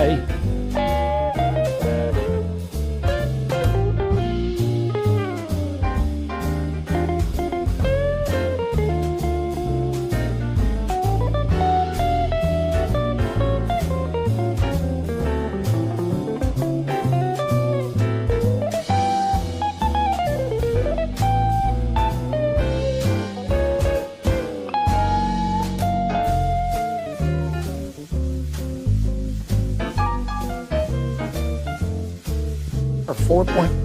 day. Or 4 point.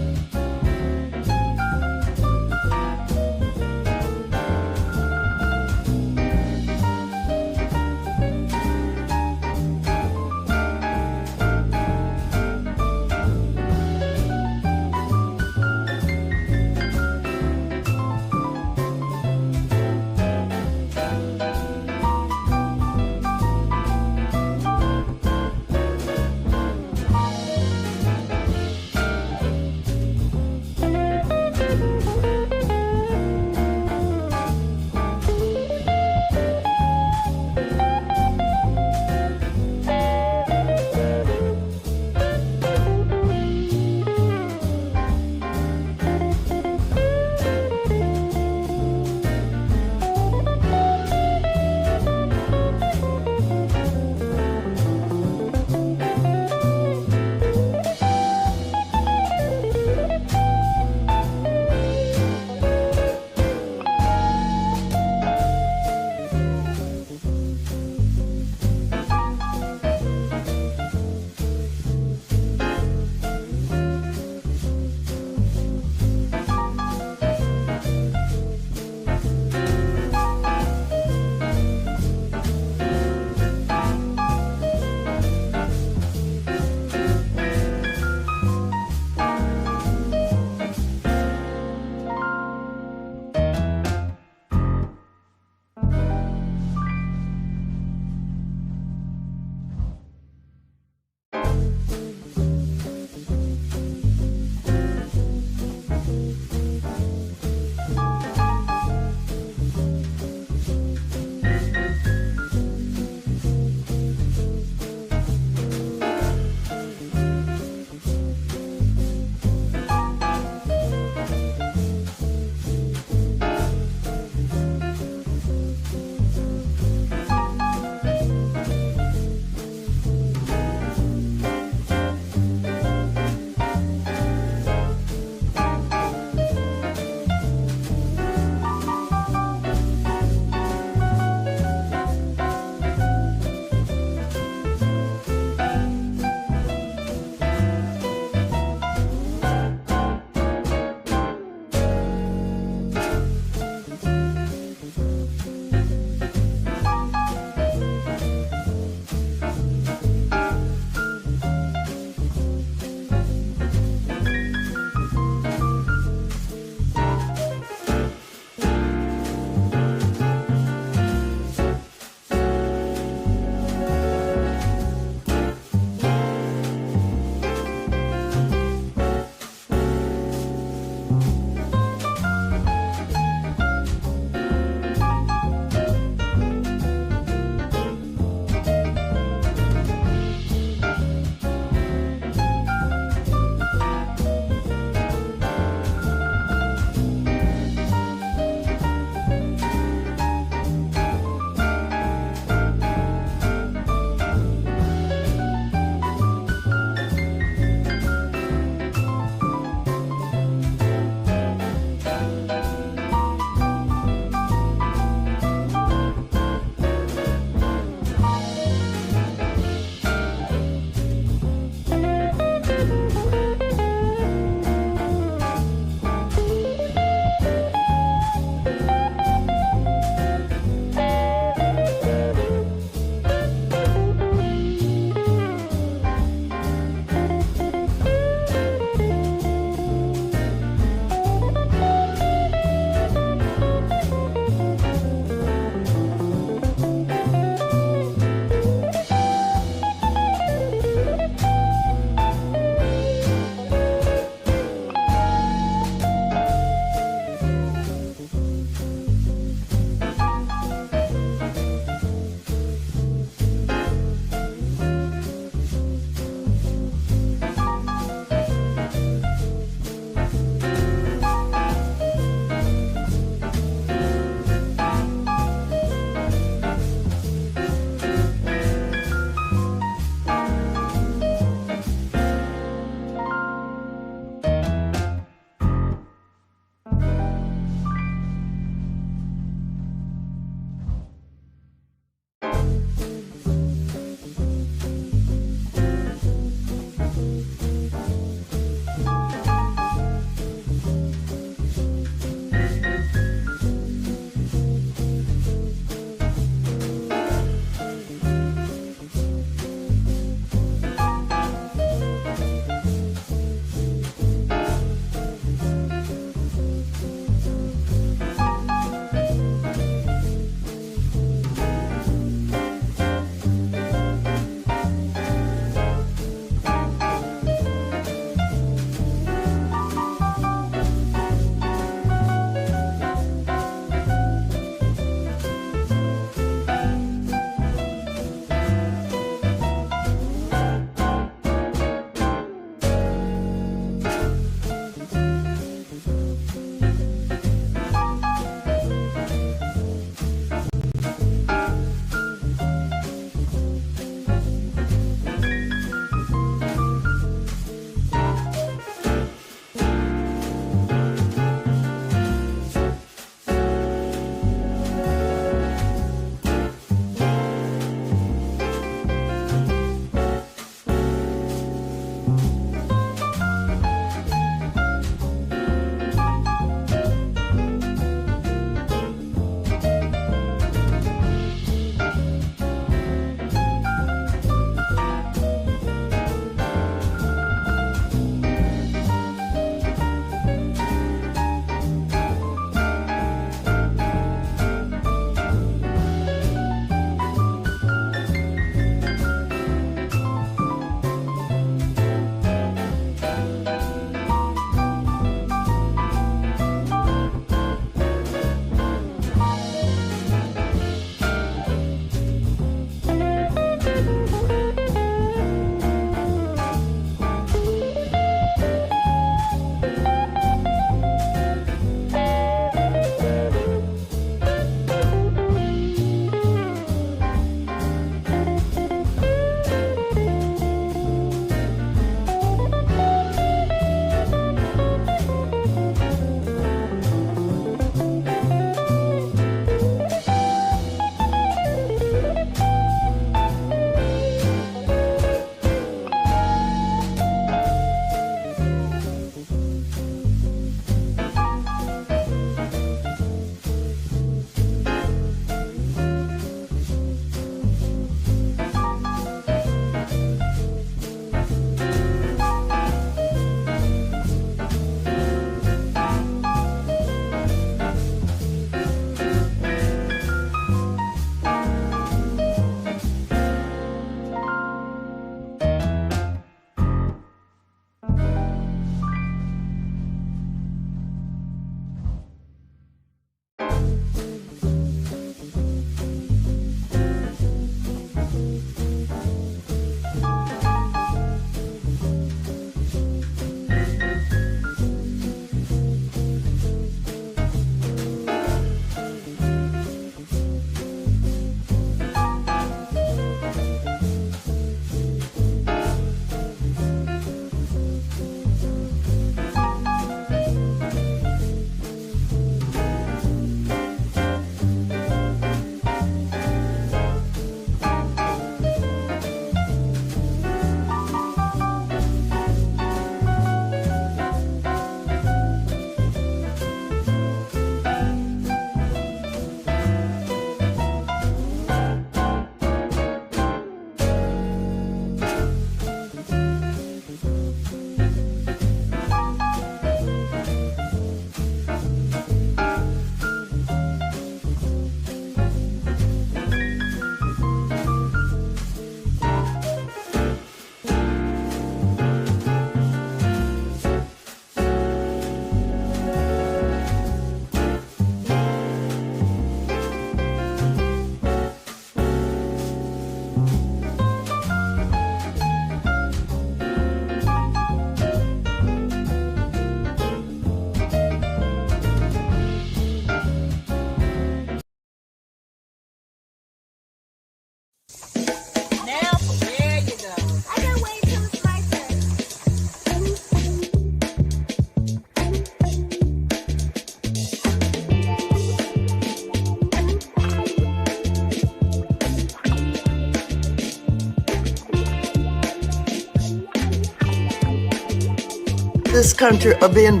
this country are being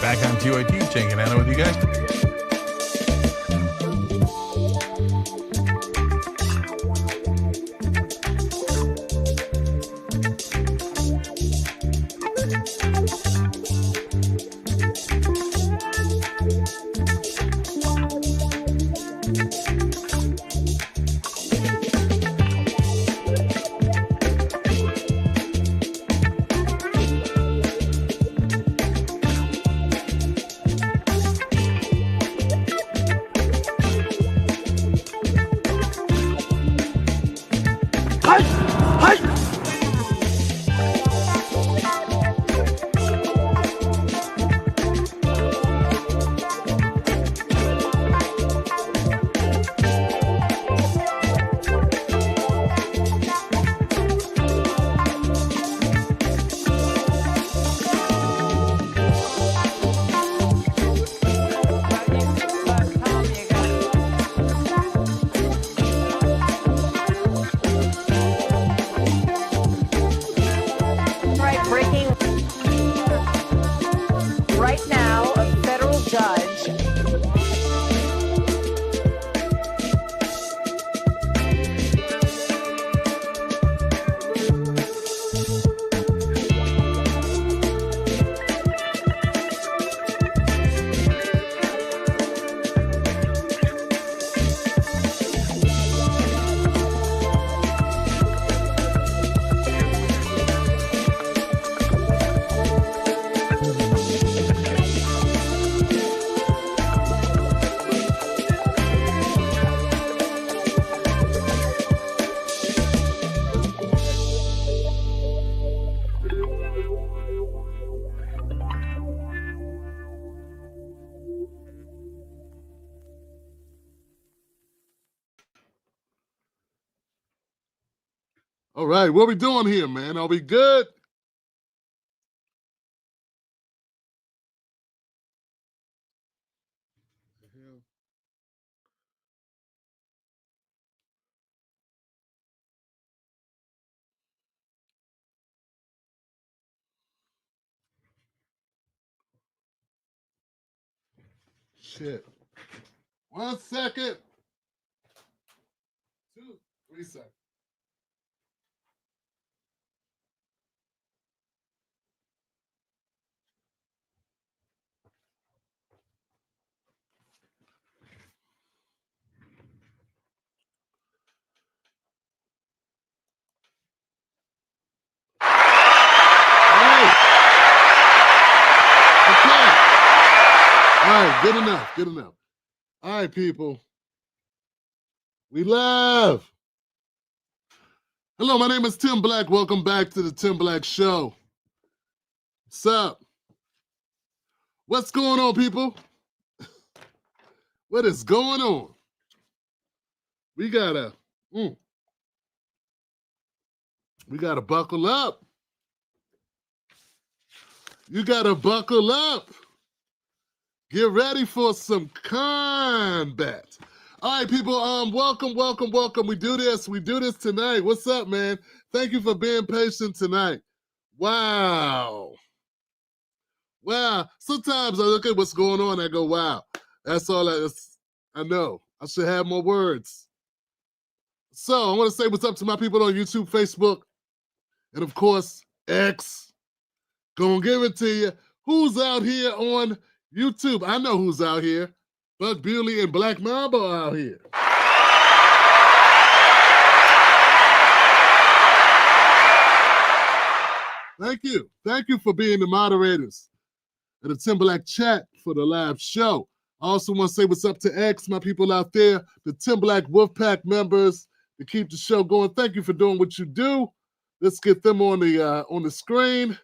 Back on TYT, Jane and Anna with you guys. All right, what we doing here, man? Are we good? Shit. 1 second. 2, 3 seconds. All right, good enough, good enough. All right, people. We live. Hello, my name is Tim Black. Welcome back to the Tim Black Show. What's up? What's going on, people? What is going on? We gotta buckle up. You gotta buckle up. Get ready for some combat. All right, people, welcome. We do this tonight. What's up, man? Thank you for being patient tonight. Wow. Sometimes I look at what's going on, I go, wow. That's all I know. I should have more words. So I want to say what's up to my people on YouTube, Facebook, and of course, X. Gonna give it to you. Who's out here on YouTube? I know who's out here. Buck Bewley and Black Mamba are out here. Thank you. Thank you for being the moderators of the Tim Black chat for the live show. I also want to say what's up to X, my people out there, the Tim Black Wolfpack members, to keep the show going. Thank you for doing what you do. Let's get them on the screen.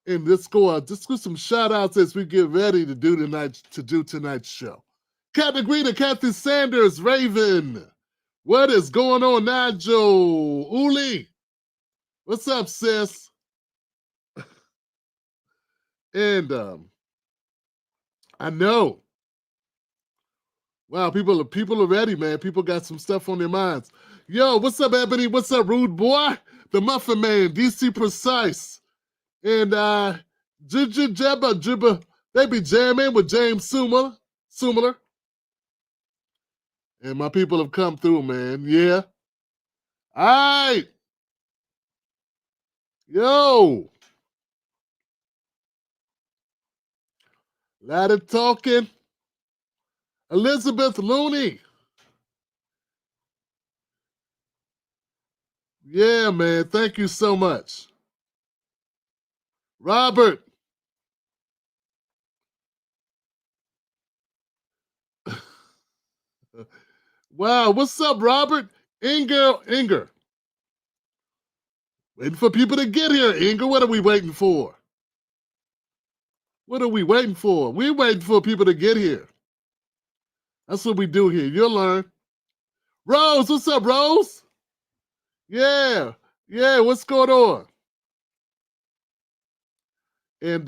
And let's go some shout outs as we get ready to do tonight's show. Captain Green and Kathy Sanders, Raven. What is going on, Nigel? Uli. What's up, sis? And I know. Wow, people are ready, man. People got some stuff on their minds. Yo, what's up, Ebony? What's up, Rude Boy? The Muffin Man, DC Precise. And Jibba, they be jamming with James Sumler. And my people have come through, man. Yeah. All right. Yo. Lot of talking. Elizabeth Looney. Yeah, man. Thank you so much. Robert. Wow, what's up, Robert? Inger. Waiting for people to get here, Inger. What are we waiting for? What are we waiting for? We're waiting for people to get here. That's what we do here. You'll learn. Rose, what's up, Rose? Yeah, what's going on? And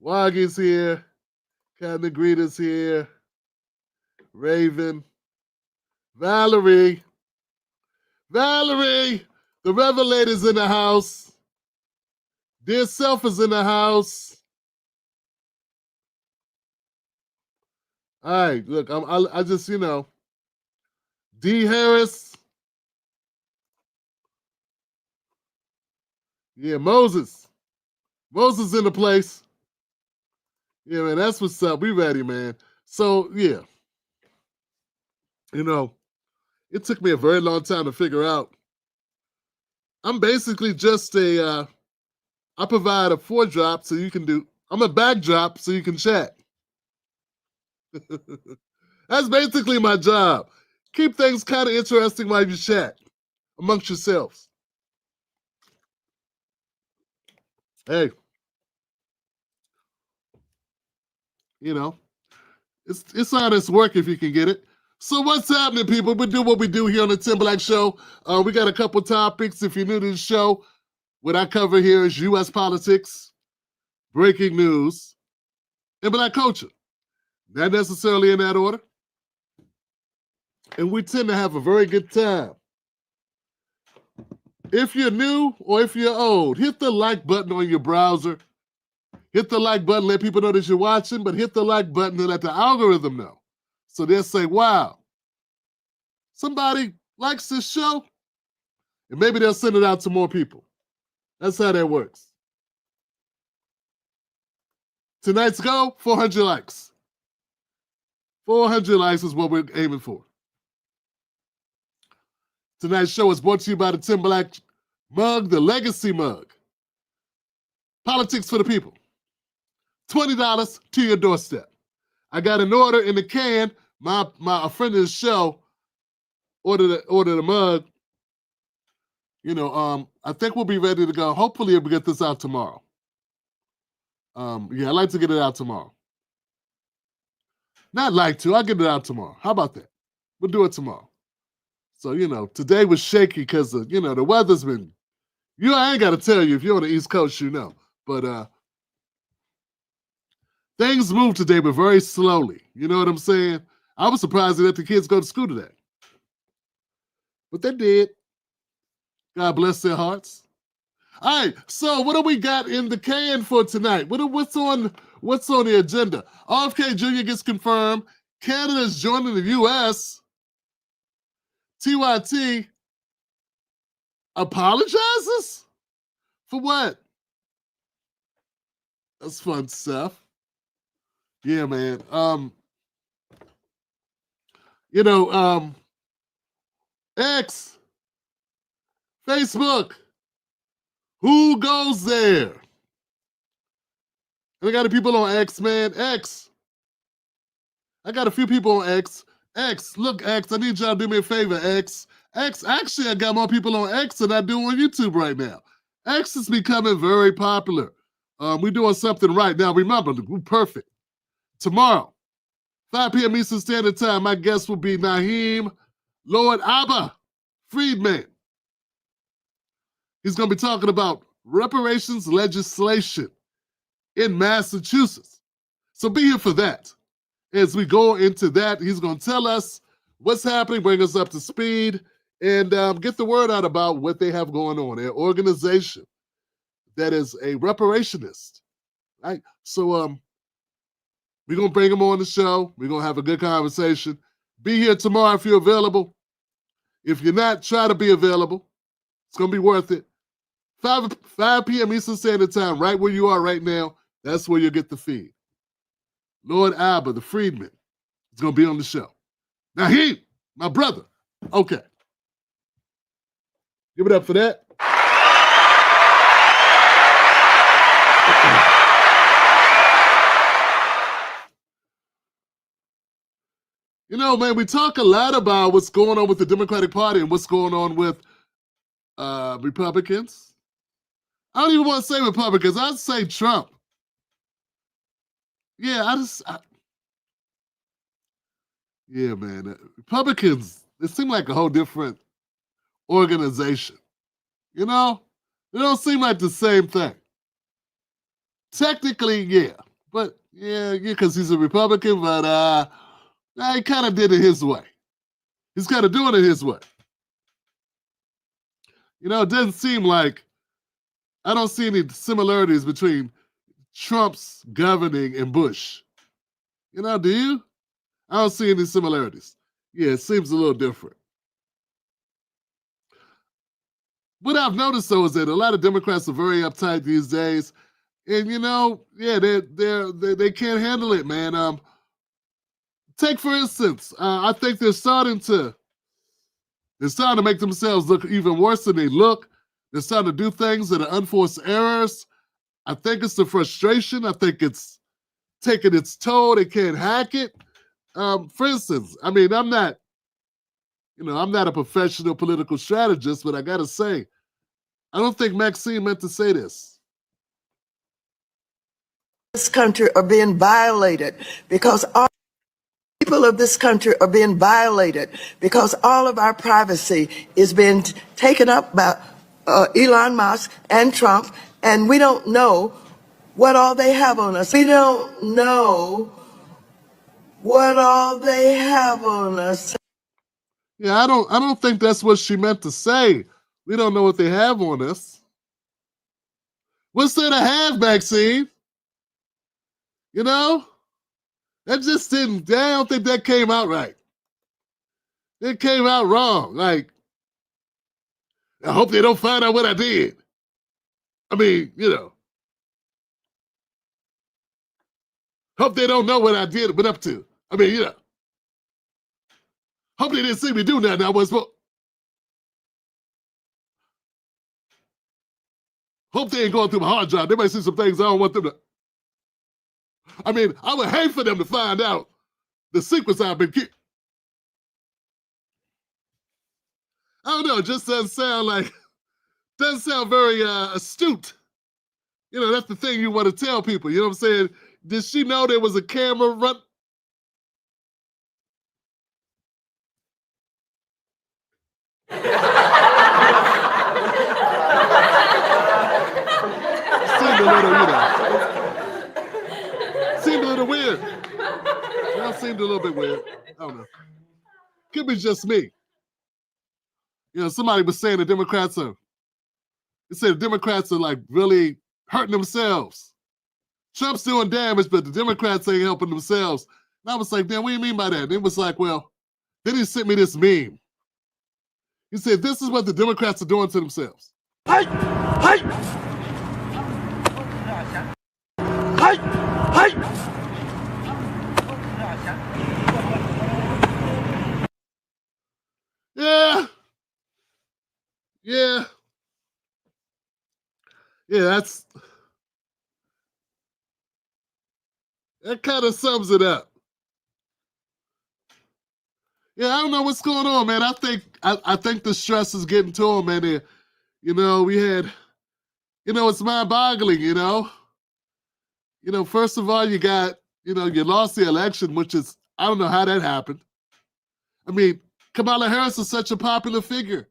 Waggy's here. Captain Greta's here. Raven. Valerie, the Revelator's in the house. Dear Self is in the house. All right, look, I just, D. Harris. Yeah, Moses in the place. Yeah, man, that's what's up. We ready, man. So, yeah. It took me a very long time to figure out. I'm basically just I provide a foredrop so you can I'm a backdrop so you can chat. That's basically my job. Keep things kind of interesting while you chat amongst yourselves. Hey, it's honest work if you can get it. So what's happening, people? We do what we do here on the Tim Black Show. We got a couple topics. If you're new to the show, what I cover here is U.S. politics, breaking news, and Black culture. Not necessarily in that order. And we tend to have a very good time. If you're new or if you're old, hit the like button on your browser. Hit the like button, let people know that you're watching, but hit the like button and let the algorithm know. So they'll say, wow, somebody likes this show, and maybe they'll send it out to more people. That's how that works. Tonight's goal, 400 likes. 400 likes is what we're aiming for. Tonight's show is brought to you by the Tim Black mug, the Legacy mug. Politics for the people. $20 to your doorstep. I got an order in the can. A friend of the show ordered a mug. I think we'll be ready to go. Hopefully, we'll get this out tomorrow. I'd like to get it out tomorrow. Not like to. I'll get it out tomorrow. How about that? We'll do it tomorrow. So, today was shaky because, the weather's been, I ain't got to tell you, if you're on the East Coast, But things moved today, but very slowly. You know what I'm saying? I was surprised that the kids go to school today. But they did. God bless their hearts. All right, so what do we got in the can for tonight? What's on the agenda? RFK Jr. gets confirmed. Canada's joining the U.S. TYT apologizes? For what? That's fun stuff. Yeah, man. X, Facebook, who goes there? And I got the people on X, man. X. I got a few people on X. X, look, X, I need y'all to do me a favor, X. X, actually, I got more people on X than I do on YouTube right now. X is becoming very popular. We're doing something right now. Remember, we're perfect. Tomorrow, 5 p.m. Eastern Standard Time, my guest will be Naheem Lord Abba Friedman. He's going to be talking about reparations legislation in Massachusetts. So be here for that. As we go into that, he's going to tell us what's happening, bring us up to speed, and get the word out about what they have going on. Their organization that is a reparationist, right? So we're going to bring him on the show. We're going to have a good conversation. Be here tomorrow if you're available. If you're not, try to be available. It's going to be worth it. 5 p.m. Eastern Standard Time, right where you are right now. That's where you'll get the feed. Lord Abba, the Freedman, is going to be on the show. Now he, my brother, okay. Give it up for that. You know, man, we talk a lot about what's going on with the Democratic Party and what's going on with Republicans. I don't even want to say Republicans. I'd say Trump. Yeah, yeah, man. Republicans, they seem like a whole different organization. You know? They don't seem like the same thing. Technically, yeah. But, yeah, because he's a Republican, but he kind of did it his way. He's kind of doing it his way. You know, it doesn't seem like, I don't see any similarities between Trump's governing and Bush. You know, do you? I don't see any similarities. Yeah, it seems a little different. What I've noticed though is that a lot of Democrats are very uptight these days, and you know, yeah, they can't handle it, man. Take for instance, I think they're starting to make themselves look even worse than they look. They're starting to do things that are unforced errors. I think it's the frustration. I think it's taking its toll. They can't hack it. For instance, I mean, I'm not a professional political strategist, but I gotta say, I don't think Maxine meant to say this. This country are being violated because all people of this country are being violated because all of our privacy is being taken up by Elon Musk and Trump, and we don't know what all they have on us. We don't know what all they have on us. Yeah, I don't think that's what she meant to say. We don't know what they have on us. What's there to have, Maxine? You know? That just didn't, I don't think that came out right. It came out wrong. Like, I hope they don't find out what I did. I mean, you know. Hope they don't know what I did, been up to. I mean, you know. Hope they didn't see me do nothing I wasn't supposed. Hope they ain't going through my hard drive. They might see some things I don't want them to. I mean, I would hate for them to find out the secrets I've been keeping. I don't know, it just doesn't sound very astute. You know, that's the thing you want to tell people. You know what I'm saying? Did she know there was a camera run? Seemed a little, seemed a little weird. Seemed a little bit weird. I don't know. Could be just me. You know, somebody was saying the Democrats are like really hurting themselves. Trump's doing damage, but the Democrats ain't helping themselves. And I was like, damn, what do you mean by that? And it was like, well, then he sent me this meme. He said, this is what the Democrats are doing to themselves. Hey! Hey! Hey! Hey! Yeah. Yeah. Yeah, That kind of sums it up. Yeah, I don't know what's going on, man. I think the stress is getting to him, man. We had, it's mind-boggling, first of all, you got, you lost the election, which is, I don't know how that happened. I mean, Kamala Harris is such a popular figure.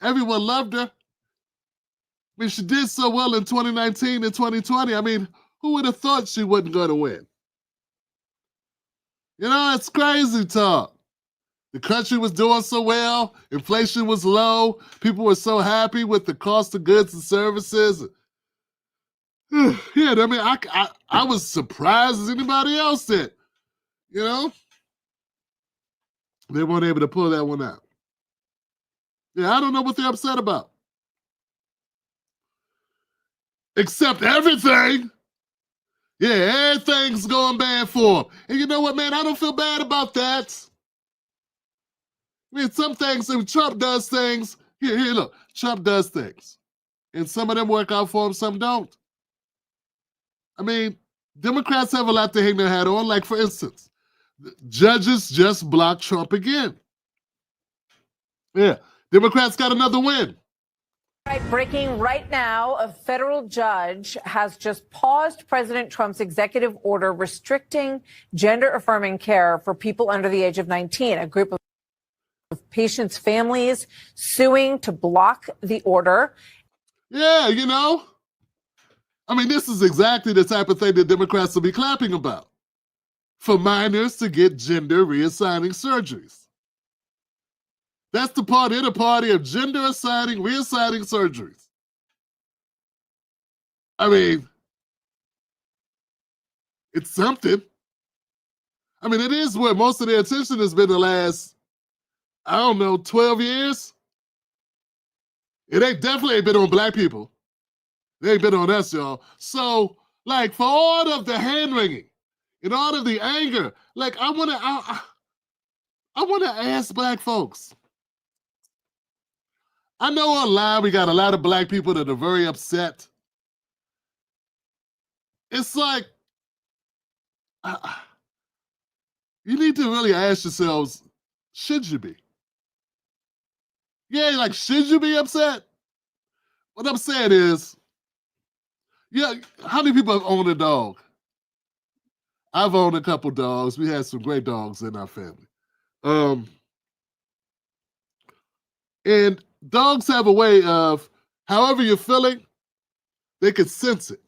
Everyone loved her. I mean, she did so well in 2019 and 2020. I mean, who would have thought she wasn't going to win? It's crazy talk. The country was doing so well. Inflation was low. People were so happy with the cost of goods and services. Yeah, I mean, I was surprised as anybody else that, they weren't able to pull that one out. Yeah, I don't know what they're upset about. Except everything. Yeah, everything's going bad for them. And you know what, man? I don't feel bad about that. I mean, some things, if Trump does things, here, look, Trump does things. And some of them work out for him, some don't. I mean, Democrats have a lot to hang their hat on. Like, for instance, judges just blocked Trump again. Yeah, Democrats got another win. Right, breaking right now, a federal judge has just paused President Trump's executive order restricting gender-affirming care for people under the age of 19. A group of patients' families suing to block the order. Yeah, I mean, this is exactly the type of thing that Democrats will be clapping about. For minors to get gender reassigning surgeries. That's the party of gender reassigning surgeries. I mean, it's something. I mean, it is where most of their attention has been the last, 12 years. It ain't definitely ain't been on black people. It ain't been on us, y'all. So, like, for all of the hand-wringing and all of the anger, like, I want to ask black folks. I know online we got a lot of black people that are very upset. It's like, you need to really ask yourselves, should you be? Yeah, like, should you be upset? What I'm saying is, yeah, how many people have owned a dog? I've owned a couple dogs. We had some great dogs in our family. And dogs have a way of, however you're feeling, they can sense it.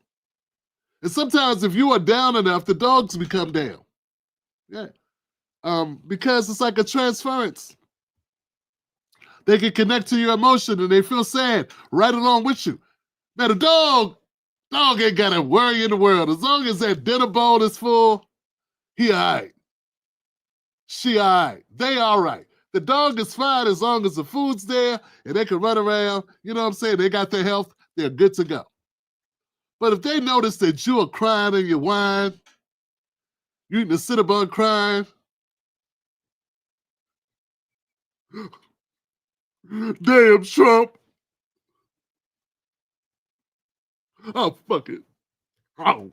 And sometimes if you are down enough, the dogs become down. Yeah. Because it's like a transference. They can connect to your emotion and they feel sad right along with you. Now the dog ain't got a worry in the world. As long as that dinner bowl is full, he all right. She all right. They all right. The dog is fine as long as the food's there and they can run around. You know what I'm saying? They got their health. They're good to go. But if they notice that you are crying and you whine, you eating the Cinnabon crying, damn Trump. Oh, fuck it. Oh.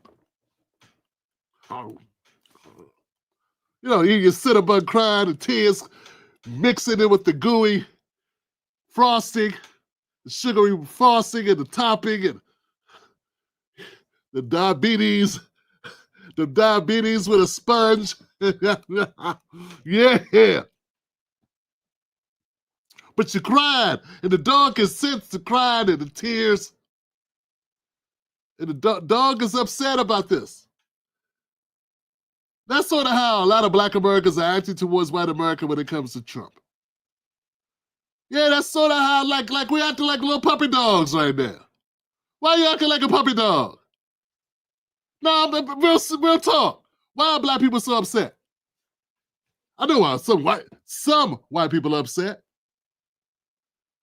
You sit up and crying, the tears mixing it with the gooey frosting, the sugary frosting and the topping and the diabetes with a sponge. Yeah. But you cried, and the dog can sense the crying and the tears. And the dog is upset about this. That's sort of how a lot of black Americans are acting towards white America when it comes to Trump. Yeah, that's sort of how, like we acting like little puppy dogs right now. Why you acting like a puppy dog? No, but real talk. Why are black people so upset? I know why some white people are upset.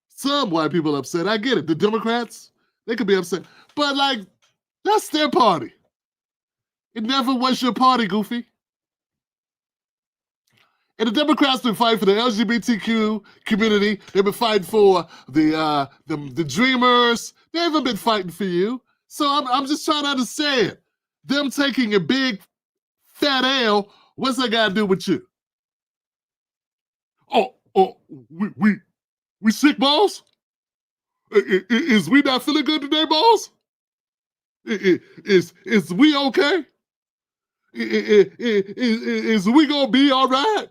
Some white people are upset. I get it. The Democrats, they could be upset. But, like, that's their party. It never was your party, Goofy. And the Democrats been fighting for the LGBTQ community. They've been fighting for the dreamers. They haven't been fighting for you. So I'm just trying to understand. Them taking a big fat L, what's that got to do with you? Oh, we sick, boss? Is we not feeling good today, boss? Is we okay? Is we gonna be all right?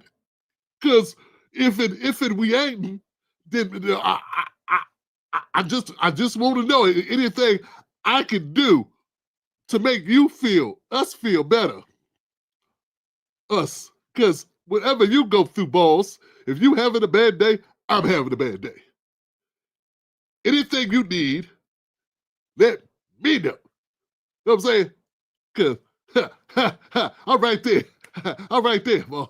Because if we ain't, then I just want to know anything I can do to make us feel better. Us. Because whatever you go through, boss, if you having a bad day, I'm having a bad day. Anything you need, let me know. You know what I'm saying? Because I'm right there. I'm right there, boy.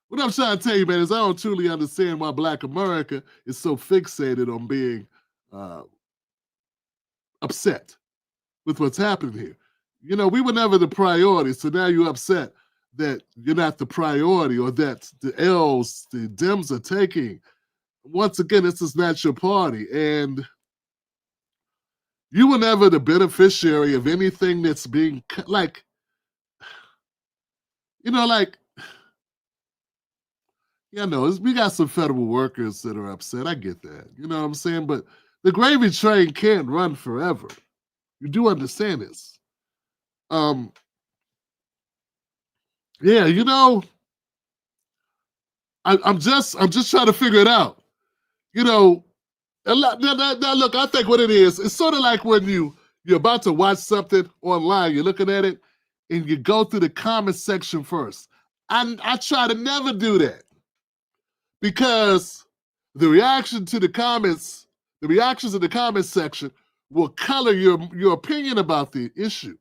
What I'm trying to tell you, man, is I don't truly understand why Black America is so fixated on being upset with what's happening here. You know, we were never the priority, so now you're upset that you're not the priority or that the L's, the Dems are taking. Once again, this is not your party, and you were never the beneficiary of anything that's being, like, you know, like, yeah, no, we got some federal workers that are upset. I get that. You know what I'm saying? But the gravy train can't run forever. You do understand this. Yeah, you know, I'm just trying to figure it out. You know, now look, I think what it is, it's sort of like when you're about to watch something online, you're looking at it, and you go through the comment section first. I try to never do that. Because the reactions in the comments section will color your opinion about the issue.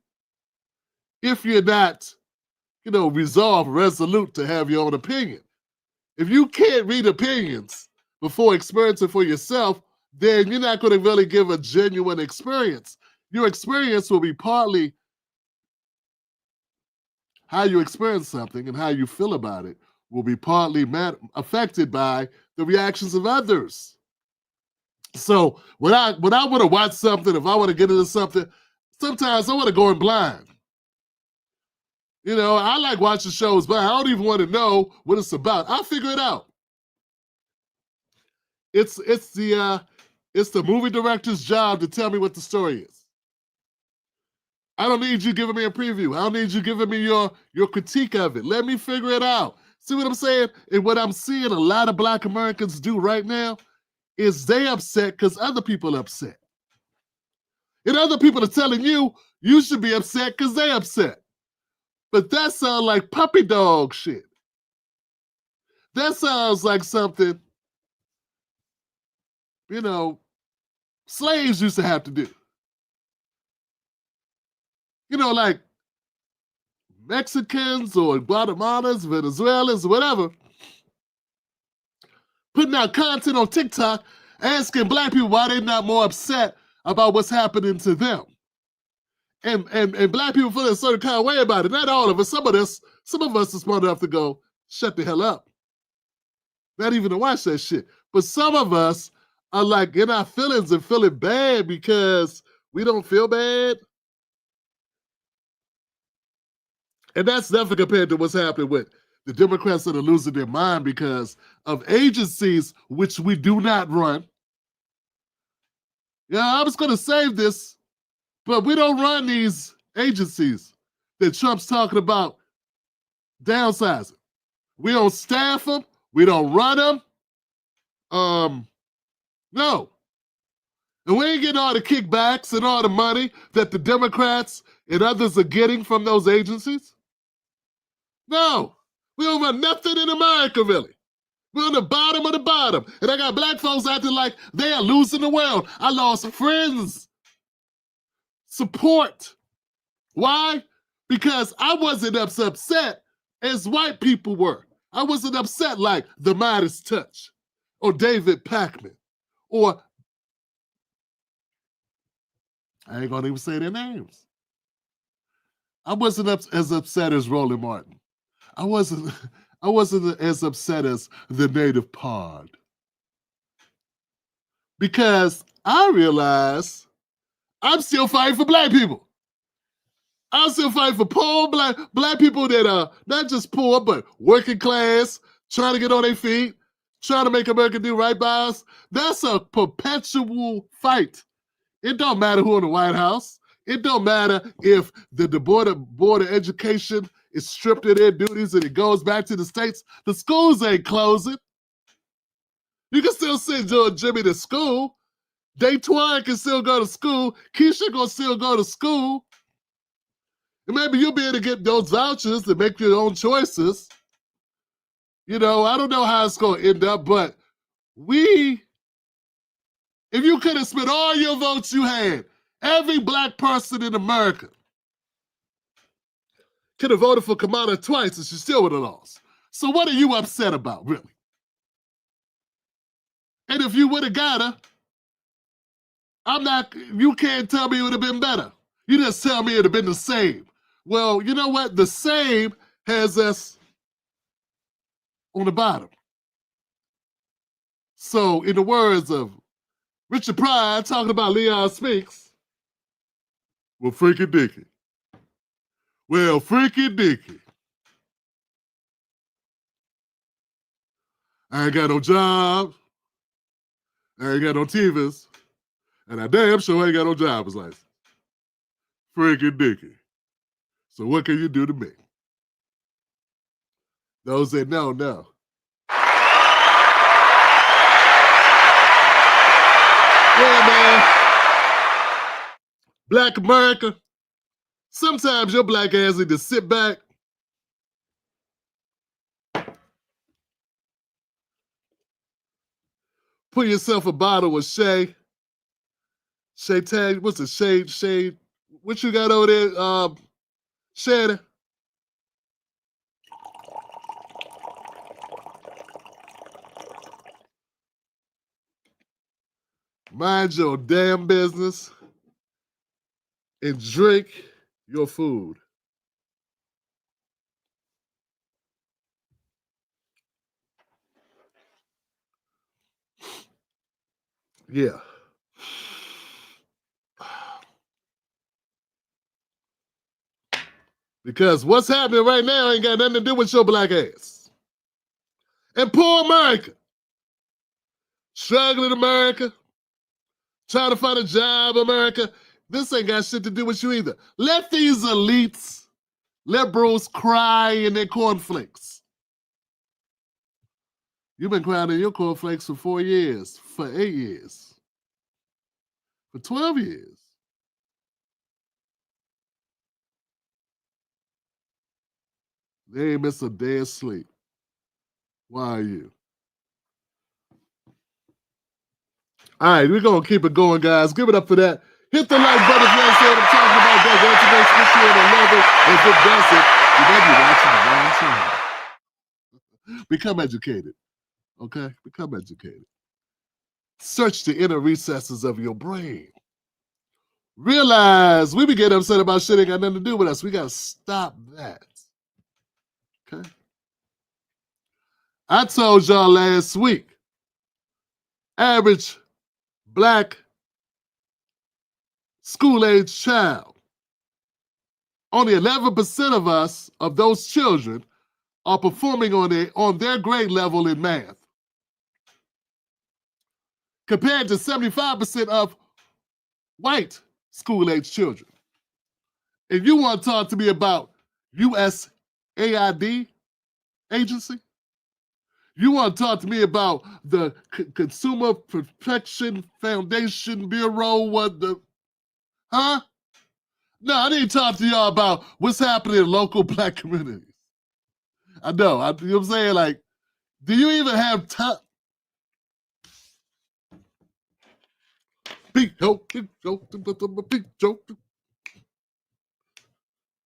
If you're not, resolute to have your own opinion. If you can't read opinions before experiencing for yourself, then you're not going to really give a genuine experience. Your experience will be partly how you experience something and how you feel about it will be partly affected by the reactions of others. So when I want to watch something, if I want to get into something, sometimes I want to go in blind. You know, I like watching shows, but I don't even want to know what it's about. I'll figure it out. It's the movie director's job to tell me what the story is. I don't need you giving me a preview. I don't need you giving me your critique of it. Let me figure it out. See what I'm saying? And what I'm seeing a lot of Black Americans do right now is they upset because other people are upset. And other people are telling you should be upset because they upset. But that sounds like puppy dog shit. That sounds like something, slaves used to have to do. Like Mexicans or Guatemalans, Venezuelans, whatever, putting out content on TikTok asking Black people why they're not more upset about what's happening to them. And Black people feel a certain kind of way about it. Not all of us. Some of us are smart enough to go, shut the hell up. Not even to watch that shit. But some of us are like in our feelings and feeling bad because we don't feel bad. And that's nothing compared to what's happening with the Democrats that are losing their mind because of agencies which we do not run. Yeah, I was going to save this, but we don't run these agencies that Trump's talking about downsizing. We don't staff them. We don't run them. No. And we ain't getting all the kickbacks and all the money that the Democrats and others are getting from those agencies. No. We don't run nothing in America, really. We're on the bottom of the bottom. And I got Black folks acting like they are losing the world. I lost friends. Support. Why? Because I wasn't as upset as white people were. I wasn't upset like the Midas Touch or David Packman or I ain't gonna even say their names. I wasn't as upset as Roland Martin. I wasn't as upset as the Native Pod. Because I realized I'm still fighting for black people. I'm still fighting for poor black people that are not just poor, but working class, trying to get on their feet, trying to make America do right by us. That's a perpetual fight. It don't matter who in the White House. It don't matter if the board of education is stripped of their duties and it goes back to the states. The schools ain't closing. You can still send Joe and Jimmy to school. Daytwine can still go to school. Keisha gonna still go to school. And maybe you'll be able to get those vouchers to make your own choices. You know, I don't know how it's gonna end up, but if you could have spent all your votes you had, every black person in America could have voted for Kamala twice and she still would have lost. So what are you upset about, really? And if you would have got her, you can't tell me it would have been better. You just tell me it would have been the same. Well, you know what? The same has us on the bottom. So in the words of Richard Pryor talking about Leon Speaks, well, freaky dicky. Well, freaky dicky. I ain't got no job. I ain't got no TVs. And I damn sure ain't got no driver's license. Freaky dicky. So what can you do to me? Those that know, know. Yeah, man. Black America. Sometimes your black ass need to sit back. Put yourself a bottle of Shay. Shay Tag, what's the shade? What you got over there, Shannon? Mind your damn business and drink your food. Yeah. Because what's happening right now ain't got nothing to do with your black ass. And poor America. Struggling America. Trying to find a job, America. This ain't got shit to do with you either. Let these elites, liberals cry in their cornflakes. You've been crying in your cornflakes for 4 years, for 8 years, for 12 years. They ain't missed a day of sleep. Why are you? All right, we're going to keep it going, guys. Give it up for that. Hit the like button if you understand what I'm talking about. Does information this year and love it. If it doesn't, you may be watching the wrong channel. Become educated, okay? Become educated. Search the inner recesses of your brain. Realize we be getting upset about shit ain't got nothing to do with us. We got to stop that, okay? I told y'all last week, average black school-age child, only 11% of us, of those children, are performing on their grade level in math, compared to 75% of white school-age children. If you want to talk to me about USAID agency, you want to talk to me about the Consumer Protection Foundation Bureau, huh? No, I need to talk to y'all about what's happening in local black communities. I know, you know what I'm saying? Like, do you even have time? Big joke.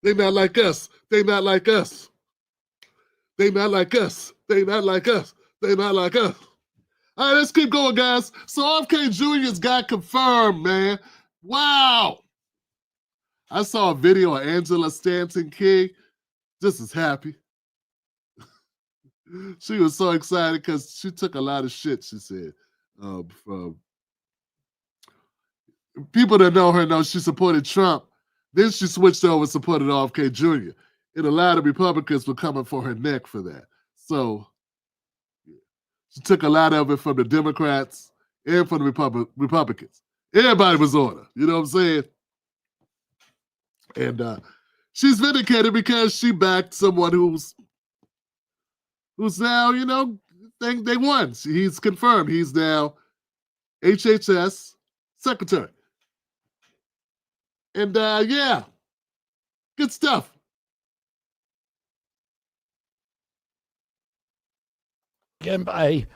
They not like us. They not like us. They not like us. They not like us. They not like us. All right, let's keep going, guys. So RFK Jr.'s got confirmed, man. Wow. I saw a video of Angela Stanton King. Just as happy. She was so excited because she took a lot of shit, she said, from people that know her know she supported Trump. Then she switched over and supported RFK Jr. And a lot of Republicans were coming for her neck for that. So she took a lot of it from the Democrats and from the Republicans. Everybody was on her. You know what I'm saying? And she's vindicated because she backed someone who's now, you know, they won. He's confirmed. He's now HHS secretary. And yeah, good stuff. Again, by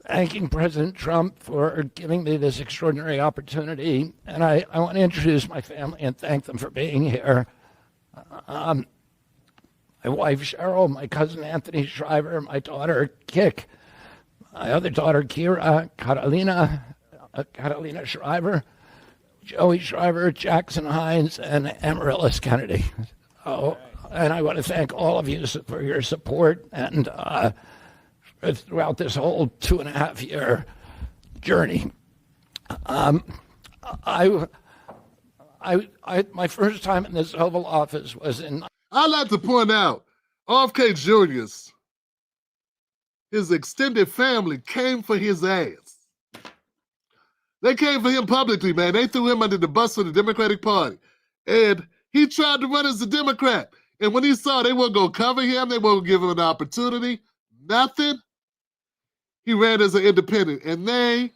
thanking President Trump for giving me this extraordinary opportunity. And I want to introduce my family and thank them for being here. My wife, Cheryl, my cousin, Anthony Shriver, my daughter, Kik, my other daughter, Kira, Catalina Shriver, Joey Shriver, Jackson Hines, and Amaryllis Kennedy. Oh, and I want to thank all of you for your support and throughout this whole 2.5-year journey. My first time in this Oval Office was in... I'd like to point out, RFK Jr.'s, his extended family came for his ass. They came for him publicly, man. They threw him under the bus for the Democratic Party. And he tried to run as a Democrat. And when he saw they weren't going to cover him, they weren't going to give him an opportunity, nothing, he ran as an independent. And they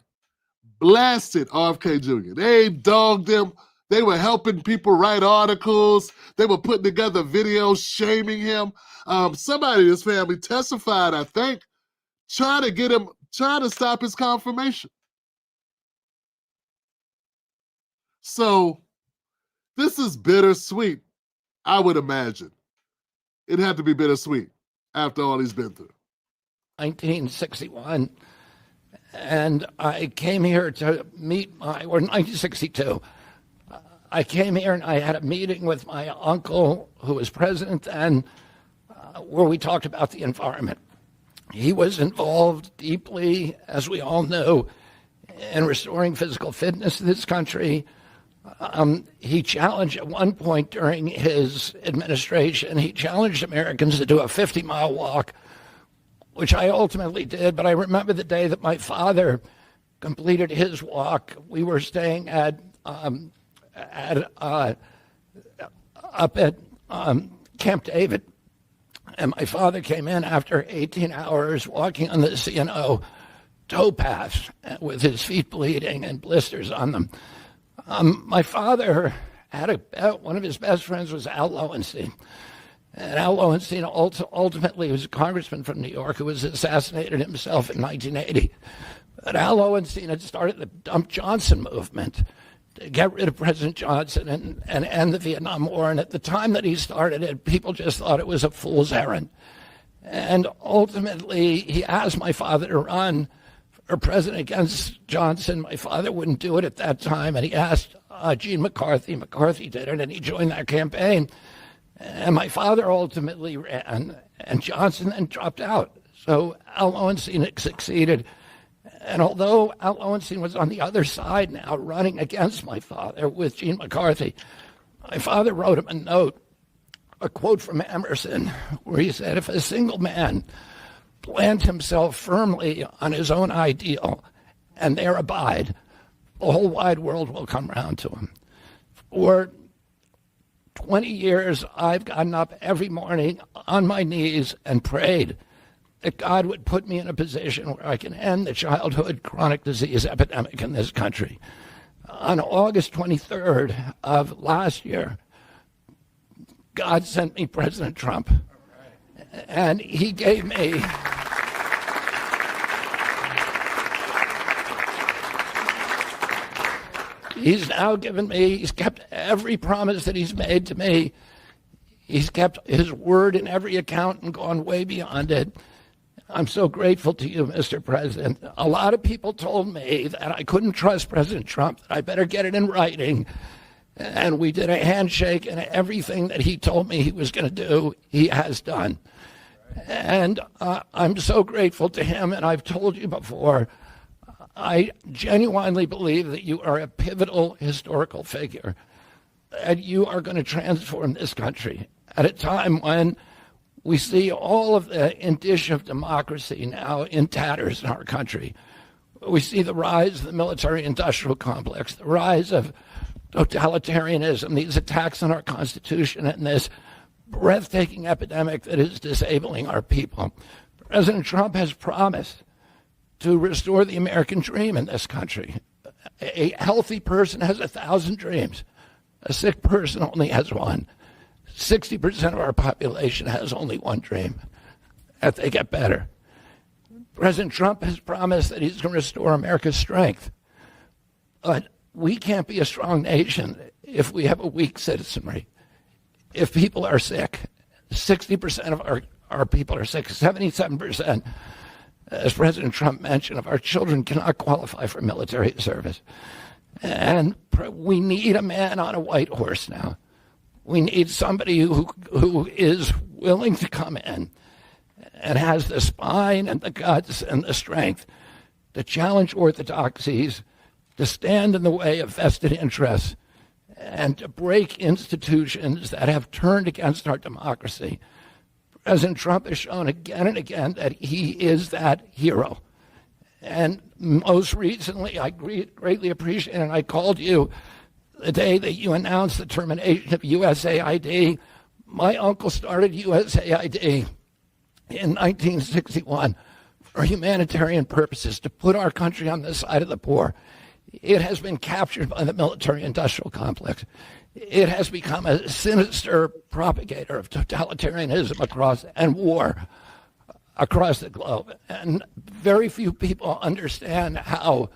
blasted RFK Jr. They dogged him. They were helping people write articles. They were putting together videos shaming him. Somebody in his family testified, I think, trying to stop his confirmation. So this is bittersweet, I would imagine. It had to be bittersweet after all he's been through. 1961, and I came here to meet or 1962. I came here and I had a meeting with my uncle, who was president then, where we talked about the environment. He was involved deeply, as we all know, in restoring physical fitness to this country. He challenged at one point during his administration, he challenged Americans to do a 50-mile walk, which I ultimately did. But I remember the day that my father completed his walk. We were staying up at Camp David. And my father came in after 18 hours walking on the CNO towpath with his feet bleeding and blisters on them. My father had one of his best friends was Al Lowenstein. And Al Lowenstein ultimately was a congressman from New York who was assassinated himself in 1980. But Al Lowenstein had started the Dump Johnson movement to get rid of President Johnson and end the Vietnam War. And at the time that he started it, people just thought it was a fool's errand. And ultimately, he asked my father to run for president against Johnson. My father wouldn't do it at that time. And he asked Gene McCarthy. McCarthy did it, and he joined that campaign. And my father ultimately ran, and Johnson then dropped out. So Al Lowenstein succeeded. And although Al Lowenstein was on the other side now, running against my father with Gene McCarthy, my father wrote him a note, a quote from Emerson, where he said, if a single man plant himself firmly on his own ideal and there abide, the whole wide world will come round to him. For 20 years, I've gotten up every morning on my knees and prayed that God would put me in a position where I can end the childhood chronic disease epidemic in this country. On August 23rd of last year, God sent me President Trump. And he gave me... He's now given me, he's kept every promise that he's made to me. He's kept his word in every account and gone way beyond it. I'm so grateful to you, Mr. President. A lot of people told me that I couldn't trust President Trump, that I better get it in writing. And we did a handshake, and everything that he told me he was going to do, he has done. And I'm so grateful to him, and I've told you before, I genuinely believe that you are a pivotal historical figure, and you are going to transform this country at a time when we see all of the indicia of democracy now in tatters in our country. We see the rise of the military-industrial complex, the rise of totalitarianism, these attacks on our Constitution, and this breathtaking epidemic that is disabling our people. President Trump has promised to restore the American dream in this country. A healthy person has 1,000 dreams. A sick person only has one. 60% of our population has only one dream, that they get better. President Trump has promised that he's going to restore America's strength. But we can't be a strong nation if we have a weak citizenry. If people are sick, 60% of our people are sick, 77%, as President Trump mentioned, of our children cannot qualify for military service. And we need a man on a white horse now. We need somebody who is willing to come in and has the spine and the guts and the strength to challenge orthodoxies, to stand in the way of vested interests, and to break institutions that have turned against our democracy. President Trump has shown again and again that he is that hero. And most recently, I greatly appreciate it, and I called you the day that you announced the termination of USAID. My uncle started USAID in 1961 for humanitarian purposes, to put our country on the side of the poor. It has been captured by the military-industrial complex. It has become a sinister propagator of totalitarianism and war across the globe. And very few people understand how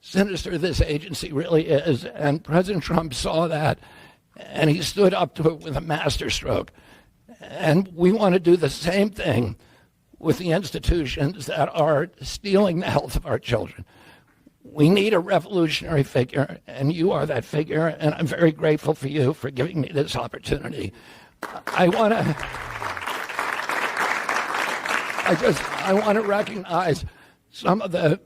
sinister this agency really is. And President Trump saw that, and he stood up to it with a masterstroke. And we want to do the same thing with the institutions that are stealing the health of our children. We need a revolutionary figure, and you are that figure, and I'm very grateful for you for giving me this opportunity. I want to recognize some of the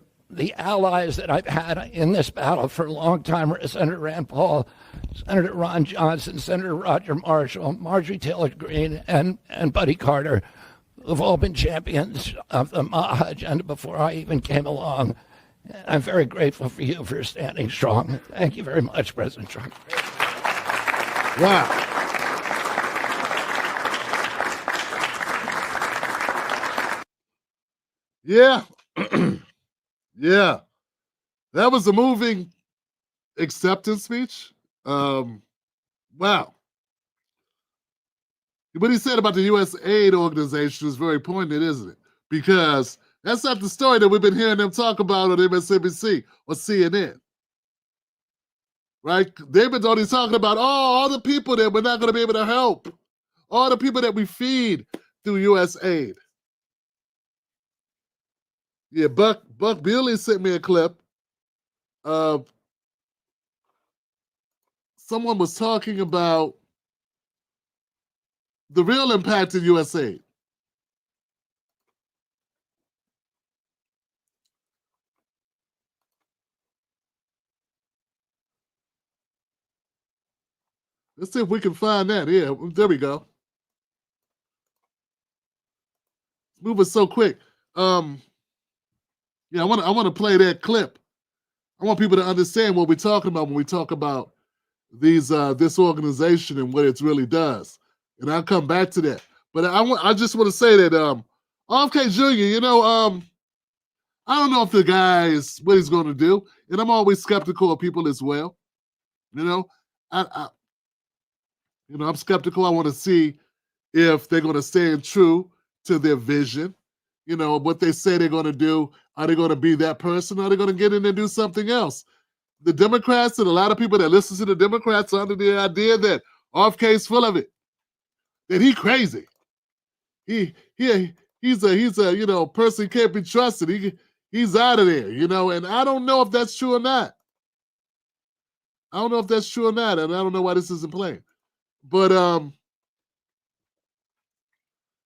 allies that I've had in this battle for a long time: Senator Rand Paul, Senator Ron Johnson, Senator Roger Marshall, Marjorie Taylor Greene, and Buddy Carter, who've all been champions of the MAHA agenda before I even came along. I'm very grateful for you for standing strong. Thank you very much, President Trump. Wow. Yeah. Yeah. That was a moving acceptance speech. Wow. What he said about the U.S. aid organization is very poignant, isn't it? Because that's not the story that we've been hearing them talk about on MSNBC or CNN. Right? They've been only talking about, all the people that we're not going to be able to help, all the people that we feed through U.S. aid. Yeah, Buck Bewley sent me a clip of someone was talking about the real impact of U.S. aid. Let's see if we can find that. Yeah, there we go. Moving so quick. Yeah, I want to play that clip. I want people to understand what we're talking about when we talk about these this organization and what it really does. And I'll come back to that. But I just want to say that RFK Jr., I don't know if the guy is what he's going to do, and I'm always skeptical of people as well. I'm skeptical. I want to see if they're going to stand true to their vision. What they say they're going to do. Are they going to be that person? Or are they going to get in and do something else? The Democrats and a lot of people that listen to the Democrats are under the idea that RFK is full of it, that he crazy. He's a person who can't be trusted. He's out of there, and I don't know if that's true or not. And I don't know why this isn't playing. But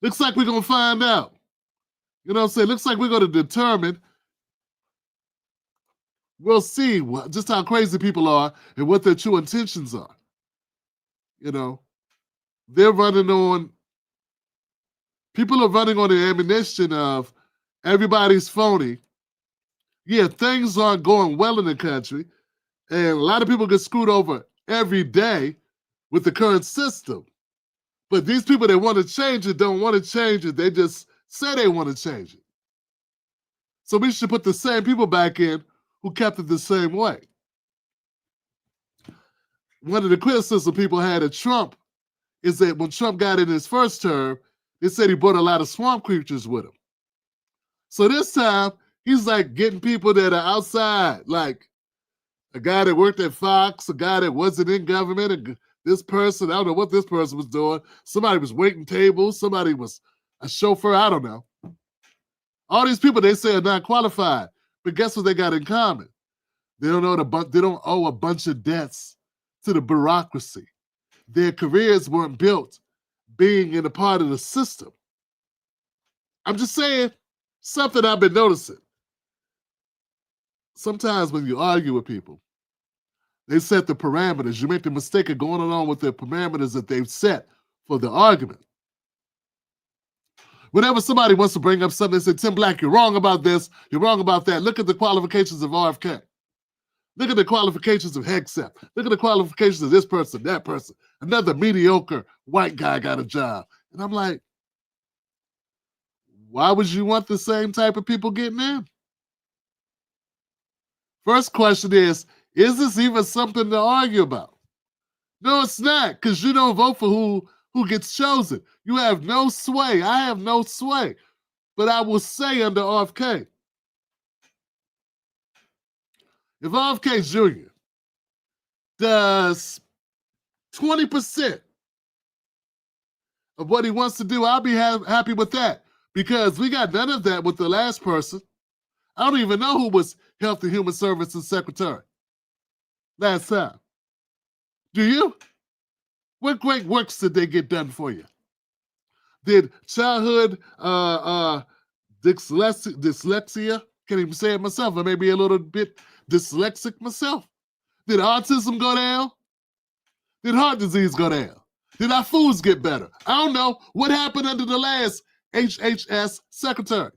looks like we're gonna find out. You know what I'm saying? Looks like we're gonna determine we'll see just how crazy people are and what their true intentions are. You know, they're running on, people are running on the ammunition of everybody's phony. Yeah, things aren't going well in the country, and a lot of people get screwed over every day with the current system. But these people that want to change it don't want to change it. They just say they want to change it. So we should put the same people back in who kept it the same way. One of the criticisms people had of Trump is that when Trump got in his first term, they said he brought a lot of swamp creatures with him. So this time, he's like getting people that are outside, like a guy that worked at Fox, a guy that wasn't in government, and this person, I don't know what this person was doing. Somebody was waiting tables, somebody was a chauffeur, I don't know. All these people they say are not qualified, but guess what they got in common? They don't owe a bunch of debts to the bureaucracy. Their careers weren't built being in a part of the system. I'm just saying, something I've been noticing. Sometimes when you argue with people, they set the parameters. You make the mistake of going along with the parameters that they've set for the argument. Whenever somebody wants to bring up something, they say, Tim Black, you're wrong about this, you're wrong about that. Look at the qualifications of RFK. Look at the qualifications of Hegseth. Look at the qualifications of this person, that person. Another mediocre white guy got a job. And I'm like, why would you want the same type of people getting in? First question is this even something to argue about? No, it's not, because you don't vote for who gets chosen. You have no sway. I have no sway. But I will say under RFK, if RFK Jr. does 20% of what he wants to do, I'll be happy with that, because we got none of that with the last person. I don't even know who was Health and Human Services Secretary last time. Do you? What great works did they get done for you? Did childhood dyslexia, can't even say it myself, I may be a little bit dyslexic myself. Did autism go down? Did heart disease go down? Did our foods get better? I don't know. What happened under the last HHS secretary?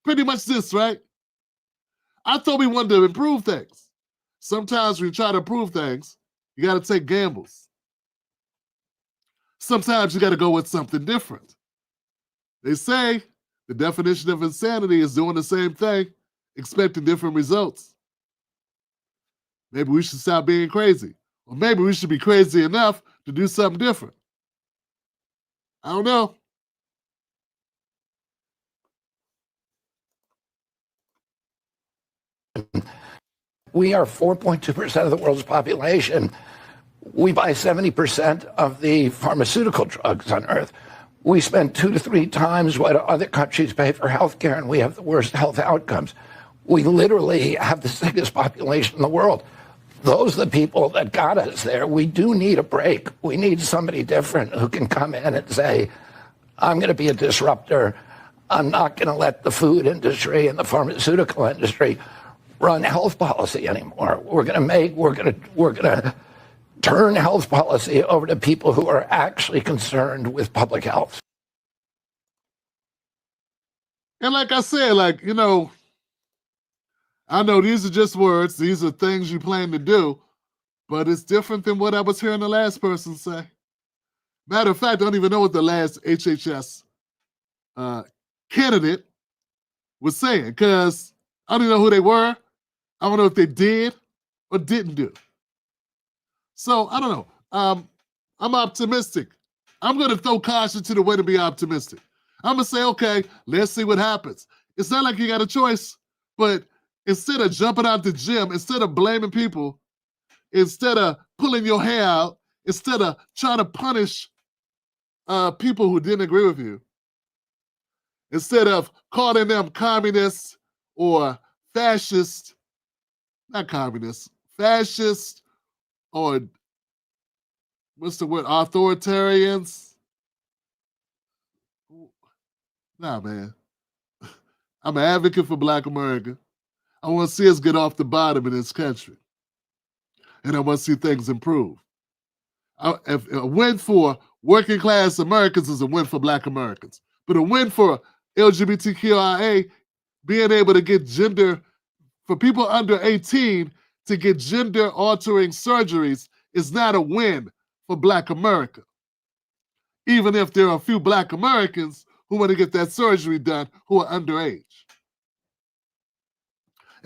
Pretty much this, right? I thought we wanted to improve things. Sometimes when you try to improve things, you got to take gambles. Sometimes you got to go with something different. They say the definition of insanity is doing the same thing, expecting different results. Maybe we should stop being crazy. Or maybe we should be crazy enough to do something different. I don't know. We are 4.2% of the world's population. We buy 70% of the pharmaceutical drugs on Earth. We spend 2 to 3 times what other countries pay for healthcare, and we have the worst health outcomes. We literally have the sickest population in the world. Those are the people that got us there. We do need a break. We need somebody different who can come in and say, I'm going to be a disruptor. I'm not going to let the food industry and the pharmaceutical industry run health policy anymore. We're going to turn health policy over to people who are actually concerned with public health. And like I said, I know these are just words. These are things you plan to do, but it's different than what I was hearing the last person say. Matter of fact, I don't even know what the last HHS candidate was saying, because I don't even know who they were. I don't know if they did or didn't do. So I don't know. I'm optimistic. I'm going to throw caution to the way to be optimistic. I'm going to say, okay, let's see what happens. It's not like you got a choice, but instead of jumping out the gym, instead of blaming people, instead of pulling your hair out, instead of trying to punish people who didn't agree with you, instead of calling them communists or fascist, not communists, fascist, or what's the word, authoritarians? Nah, man. I'm an advocate for Black America. I want to see us get off the bottom in this country. And I want to see things improve. If a win for working class Americans is a win for Black Americans. But a win for LGBTQIA, being able to get gender, for people under 18 to get gender altering surgeries is not a win for Black America. Even if there are a few Black Americans who want to get that surgery done who are underage.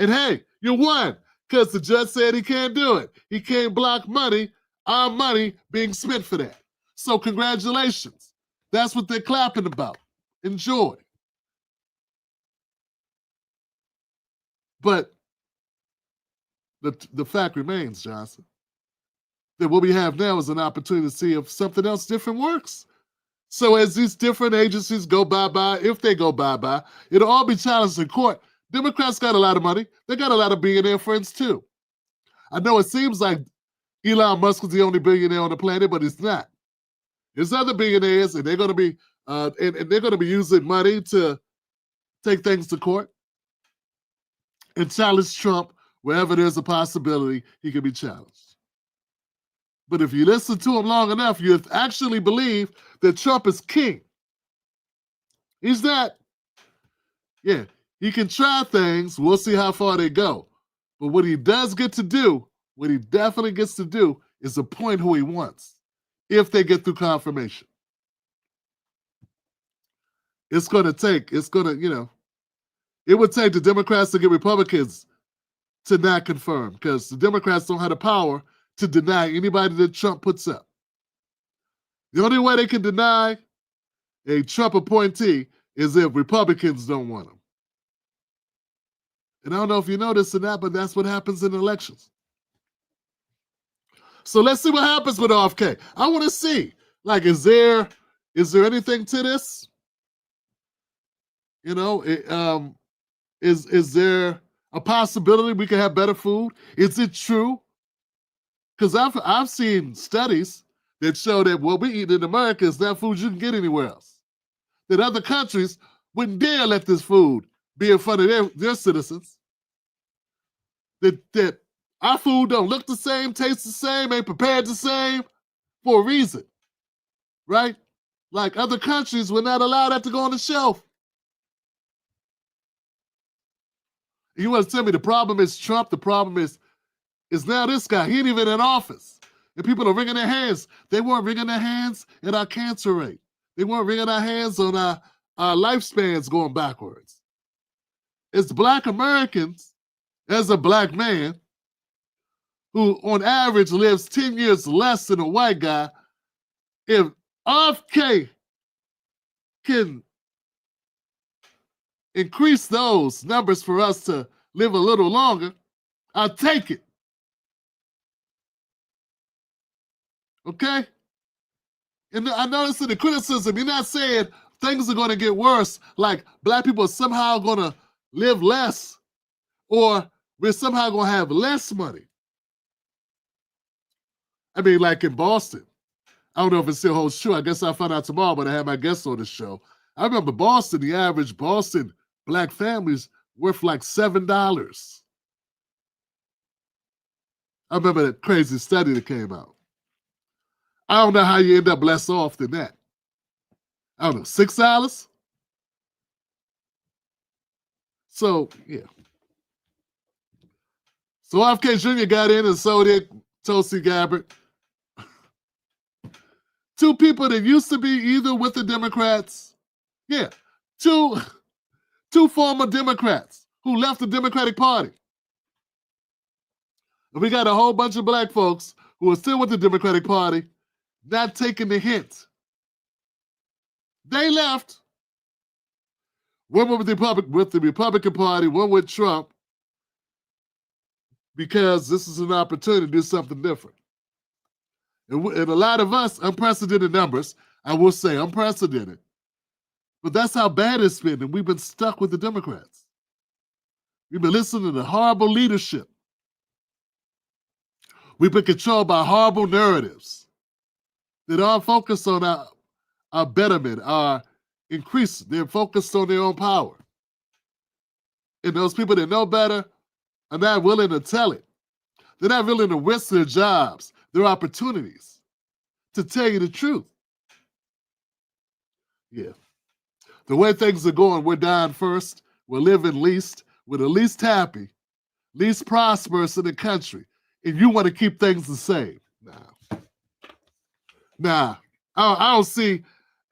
And hey, you won, because the judge said he can't do it. He can't block money, our money being spent for that. So congratulations. That's what they're clapping about. Enjoy. But the fact remains, Johnson, that what we have now is an opportunity to see if something else different works. So as these different agencies go bye-bye, if they go bye-bye, it'll all be challenged in court. Democrats got a lot of money. They got a lot of billionaire friends too. I know it seems like Elon Musk is the only billionaire on the planet, but he's not. There's other billionaires, and they're going to be and they're going to be using money to take things to court and challenge Trump wherever there's a possibility he can be challenged. But if you listen to him long enough, you actually believe that Trump is king. He's not. Yeah, he can try things. We'll see how far they go. But what he does get to do, what he definitely gets to do, is appoint who he wants if they get through confirmation. It would take the Democrats to get Republicans to not confirm, because the Democrats don't have the power to deny anybody that Trump puts up. The only way they can deny a Trump appointee is if Republicans don't want him. And I don't know if you know this or not, but that's what happens in elections. So let's see what happens with RFK. I want to see, like, is there anything to this? You know, is there a possibility we can have better food? Is it true? Because I've seen studies that show that what we eat in America is not food you can get anywhere else. That other countries wouldn't dare let this food be in front of their citizens. That our food don't look the same, taste the same, ain't prepared the same for a reason, right? Like other countries would not allow that to go on the shelf. You want to tell me the problem is Trump? The problem is now this guy. He ain't even in office. And people are wringing their hands. They weren't wringing their hands at our cancer rate. They weren't wringing our hands on our lifespans going backwards. It's Black Americans, as a Black man, who on average lives 10 years less than a white guy. If RFK can increase those numbers for us to live a little longer, I'll take it. Okay? And I noticed in the criticism, you're not saying things are going to get worse, like Black people are somehow going to live less, or we're somehow going to have less money. I mean, like in Boston. I don't know if it still holds true. I guess I'll find out tomorrow when I have my guests on the show. I remember Boston, the average Boston Black family's worth like $7. I remember that crazy study that came out. I don't know how you end up less off than that. I don't know, $6? So, yeah. So RFK Jr. got in and so did Tulsi Gabbard. Two people that used to be either with the Democrats. Yeah, two former Democrats who left the Democratic Party. And we got a whole bunch of Black folks who are still with the Democratic Party, not taking the hint. They left. One with the Republican Party, one with Trump, because this is an opportunity to do something different. And a lot of us, unprecedented numbers, I will say unprecedented, but that's how bad it's been, and we've been stuck with the Democrats. We've been listening to horrible leadership. We've been controlled by horrible narratives that aren't focused on our betterment, our increase. They're focused on their own power. And those people that know better are not willing to tell it. They're not willing to risk their jobs, their opportunities, to tell you the truth. Yeah. The way things are going, we're dying first, we're living least, we're the least happy, least prosperous in the country, and you want to keep things the same. Nah. I don't see.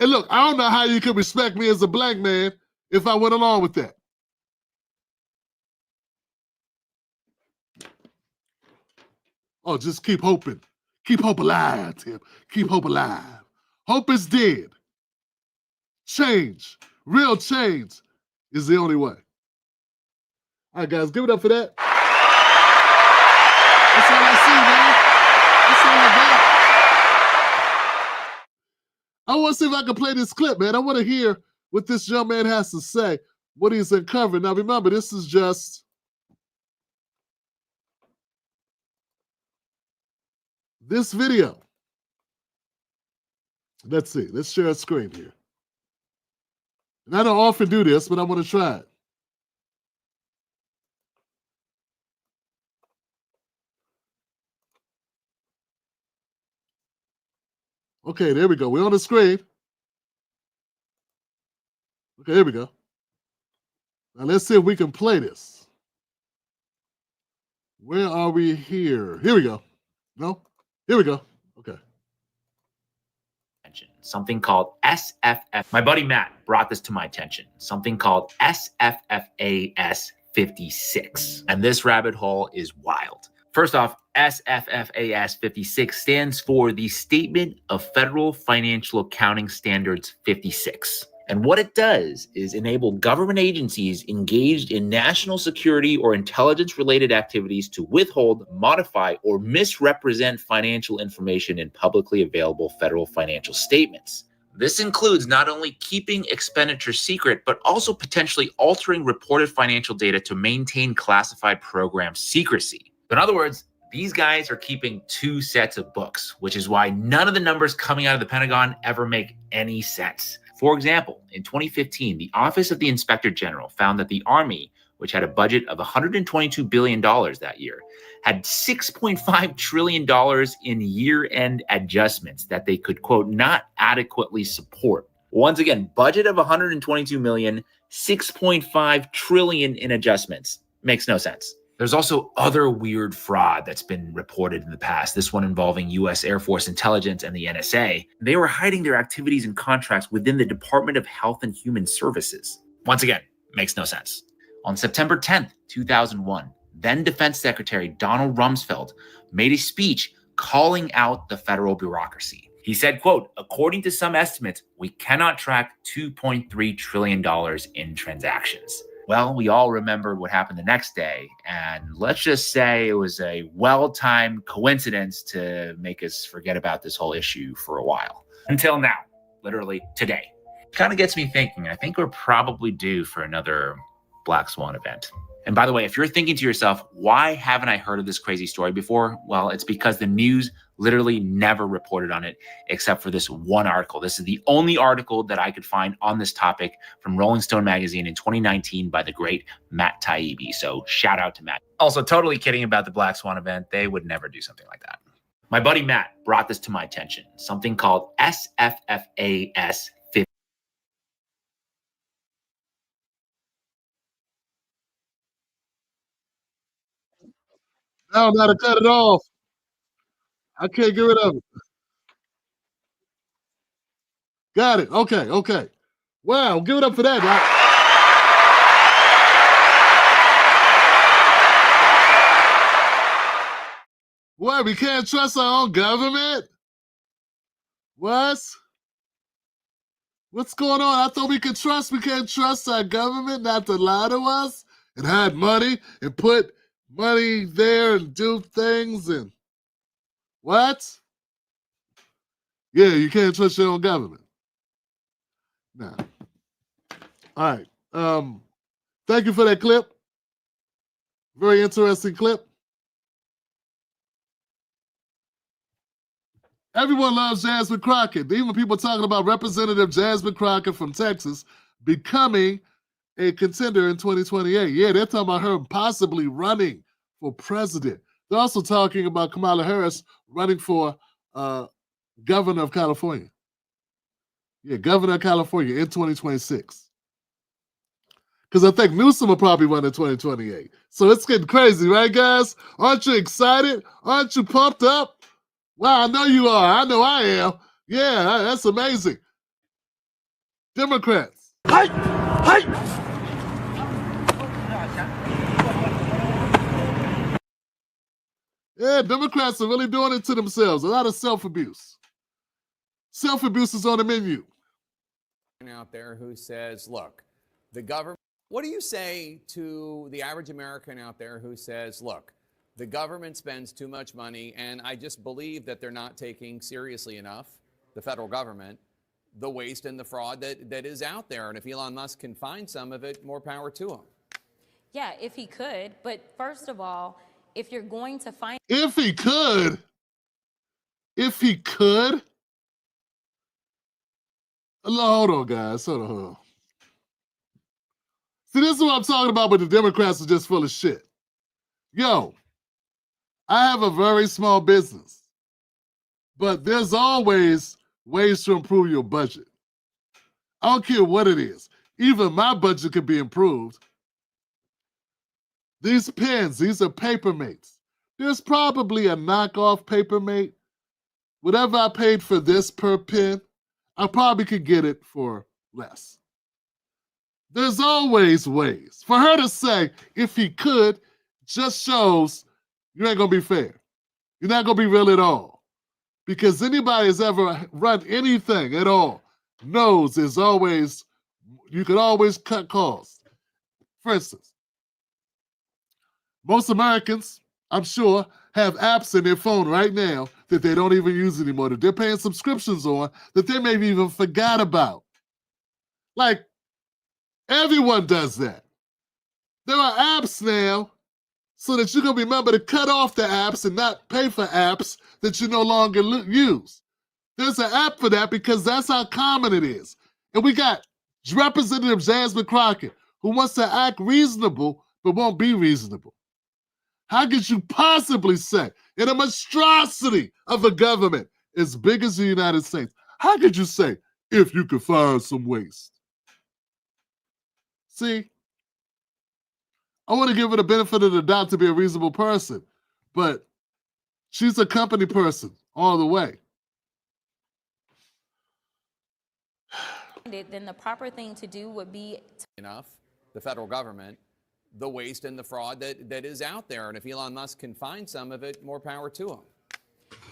And look, I don't know how you could respect me as a black man if I went along with that. Oh, just keep hoping. Keep hope alive, Tim. Keep hope alive. Hope is dead. Change, real change, is the only way. All right, guys, give it up for that. That's all I see, man. That's all I got. I want to see if I can play this clip, man. I want to hear what this young man has to say, what he's uncovering. Now, remember, this is just this video. Let's see. Let's share a screen here. And I don't often do this, but I want to try it. Okay, there we go. We're on the screen. Okay, here we go. Now let's see if we can play this. Where are we here? Here we go. No? Here we go. Okay. Something called SFF. My buddy Matt brought this to my attention. Something called SFFAS 56. And this rabbit hole is wild. First off, SFFAS 56 stands for the Statement of Federal Financial Accounting Standards 56. And what it does is enable government agencies engaged in national security or intelligence-related activities to withhold, modify, or misrepresent financial information in publicly available federal financial statements. This includes not only keeping expenditures secret, but also potentially altering reported financial data to maintain classified program secrecy. In other words, these guys are keeping two sets of books, which is why none of the numbers coming out of the Pentagon ever make any sense. For example, in 2015, the Office of the Inspector General found that the Army, which had a budget of $122 billion that year, had $6.5 trillion in year-end adjustments that they could, quote, not adequately support. Once again, budget of $122 million, $6.5 trillion in adjustments. Makes no sense. There's also other weird fraud that's been reported in the past, this one involving U.S. Air Force Intelligence and the NSA. They were hiding their activities and contracts within the Department of Health and Human Services. Once again, makes no sense. On September 10th, 2001, then Defense Secretary Donald Rumsfeld made a speech calling out the federal bureaucracy. He said, quote, according to some estimates, we cannot track $2.3 trillion in transactions. Well, we all remember what happened the next day, and let's just say it was a well-timed coincidence to make us forget about this whole issue for a while. Until now, literally today. Kind of gets me thinking, I think we're probably due for another Black Swan event. And by the way, if you're thinking to yourself, why haven't I heard of this crazy story before? Well, it's because the news literally never reported on it except for this one article. This is the only article that I could find on this topic from Rolling Stone magazine in 2019 by the great Matt Taibbi. So shout out to Matt. Also, totally kidding about the Black Swan event. They would never do something like that. My buddy Matt brought this to my attention. Something called SFFAS 50. I don't know how to cut it off. I can't get rid of it. Got it. Okay, okay. Wow, give it up for that. What? We can't trust our own government? What? What's going on? I thought we can't trust our government not to lie to us and hide money and put money there and do things and what? Yeah, you can't trust your own government. Nah. All right. Thank you for that clip. Very interesting clip. Everyone loves Jasmine Crockett. Even people talking about Representative Jasmine Crockett from Texas becoming a contender in 2028. Yeah, they're talking about her possibly running for president. They're also talking about Kamala Harris running for governor of California. Yeah, governor of California in 2026. Because I think Newsom will probably run in 2028. So it's getting crazy, right, guys? Aren't you excited? Aren't you pumped up? Wow, I know you are. I know I am. Yeah, that's amazing. Democrats. Yeah, Democrats are really doing it to themselves. A lot of self-abuse. Self-abuse is on the menu. Out there who says, look, the government, what do you say to the average American out there who says, look, the government spends too much money and I just believe that they're not taking seriously enough, the federal government, the waste and the fraud that is out there. And if Elon Musk can find some of it, more power to him. Yeah, if he could. But first of all, if you're going to find... If he could. Hold on, guys. Hold on. See, this is what I'm talking about, but the Democrats are just full of shit. Yo, I have a very small business, but there's always ways to improve your budget. I don't care what it is. Even my budget could be improved. These pens, these are Papermates. There's probably a knockoff Papermate. Whatever I paid for this per pen, I probably could get it for less. There's always ways. For her to say, if he could, just shows you ain't going to be fair. You're not going to be real at all. Because anybody who's ever run anything at all knows there's always, you can always cut costs. For instance, most Americans, I'm sure, have apps in their phone right now that they don't even use anymore, that they're paying subscriptions on, that they maybe even forgot about. Like, everyone does that. There are apps now so that you can remember to cut off the apps and not pay for apps that you no longer use. There's an app for that because that's how common it is. And we got Representative Jasmine Crockett, who wants to act reasonable but won't be reasonable. How could you possibly say, in a monstrosity of a government as big as the United States, how could you say, if you could find some waste? See, I want to give her the benefit of the doubt to be a reasonable person, but she's a company person all the way. Then the proper thing to do would be... Enough, the federal government, the waste and the fraud that is out there. And if Elon Musk can find some of it, more power to him.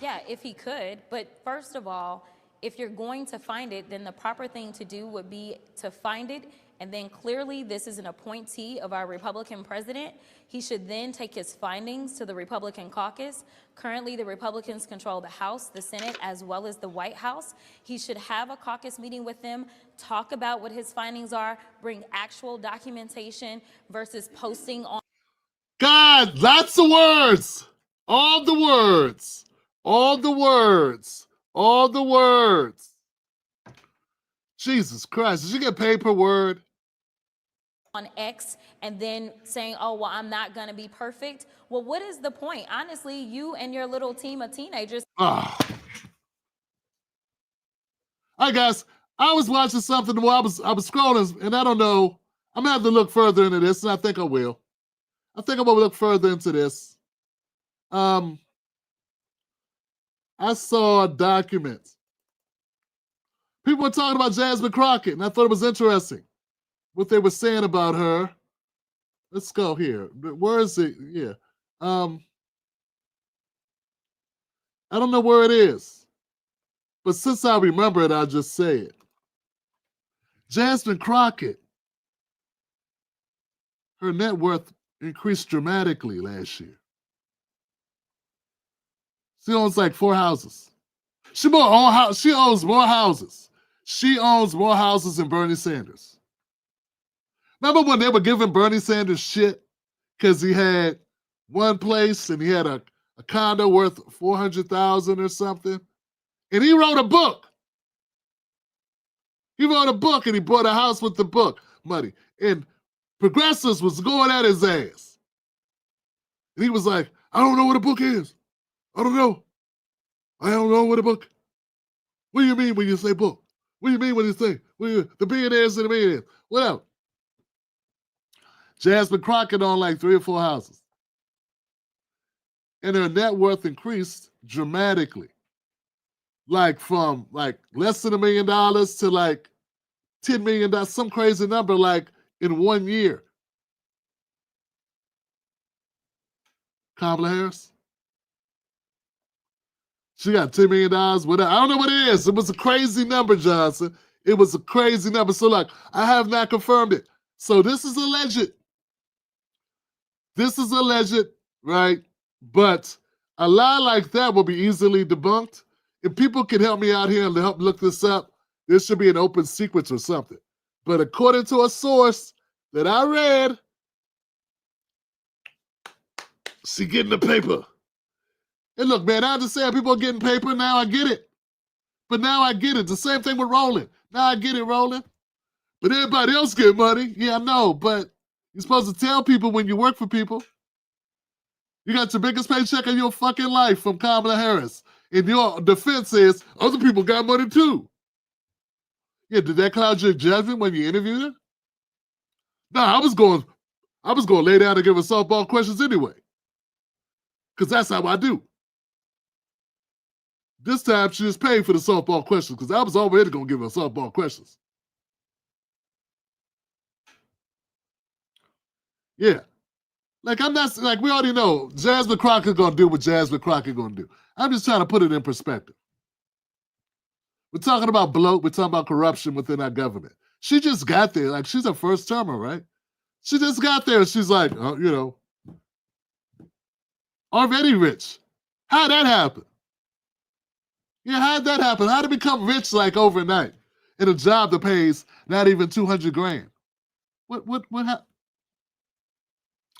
Yeah, if he could. But first of all, if you're going to find it, then the proper thing to do would be to find it. And then clearly this is an appointee of our Republican president. He should then take his findings to the Republican caucus. Currently, the Republicans control the House, the Senate, as well as the White House. He should have a caucus meeting with them, talk about what his findings are, bring actual documentation versus posting on... God, lots of words. All the words. All the words. All the words. Jesus Christ, did you get paid per word? On X and then saying, oh, well, I'm not going to be perfect. Well, what is the point? Honestly, you and your little team of teenagers. All right, guys, I was watching something while I was scrolling, and I don't know. I'm going to have to look further into this, and I think I will. I think I'm going to look further into this. I saw a document. People were talking about Jasmine Crockett, and I thought it was interesting what they were saying about her. Let's go here. Where is it? Yeah. I don't know where it is, but since I remember it, I'll just say it. Jasmine Crockett, her net worth increased dramatically last year. She owns like 4 houses. She owns more houses. She owns more houses than Bernie Sanders. Remember when they were giving Bernie Sanders shit because he had one place and he had a condo worth $400,000 or something? And he wrote a book. He wrote a book and he bought a house with the book money. And progressives was going at his ass. And he was like, I don't know what a book is. I don't know. I don't know what a book. What do you mean when you say book? What do you mean when you say the billionaires and the millionaires? Whatever. Jasmine Crockett owned like 3 or 4 houses. And her net worth increased dramatically. Like from like less than $1 million to like $10 million, some crazy number like in 1 year. Kamala Harris. She got $10 million, whatever. I don't know what it is. It was a crazy number, Johnson. It was a crazy number. So, like, I have not confirmed it. So this is alleged. This is alleged, right? But a lie like that will be easily debunked. If people can help me out here and help look this up, there should be an open secrets or something. But according to a source that I read, she getting the paper. And look, man, I understand people are getting paper. Now I get it. But now I get it. The same thing with Roland. Now I get it, Roland. But everybody else get money. Yeah, I know. But you're supposed to tell people when you work for people. You got your biggest paycheck of your fucking life from Kamala Harris. And your defense is other people got money too. Yeah, did that cloud your judgment when you interviewed her? No, I was going to lay down and give her softball questions anyway. Because that's how I do. This time she just paid for the softball questions because I was already going to give her softball questions. Yeah. Like, I'm not, like, we already know Jasmine Crockett going to do what Jasmine Crockett going to do. I'm just trying to put it in perspective. We're talking about bloat. We're talking about corruption within our government. She just got there. Like, she's a first termer, right? She just got there. And she's like, already rich. How'd that happen? Yeah, how'd that happen? How'd it become rich like overnight in a job that pays not even $200,000? What happened?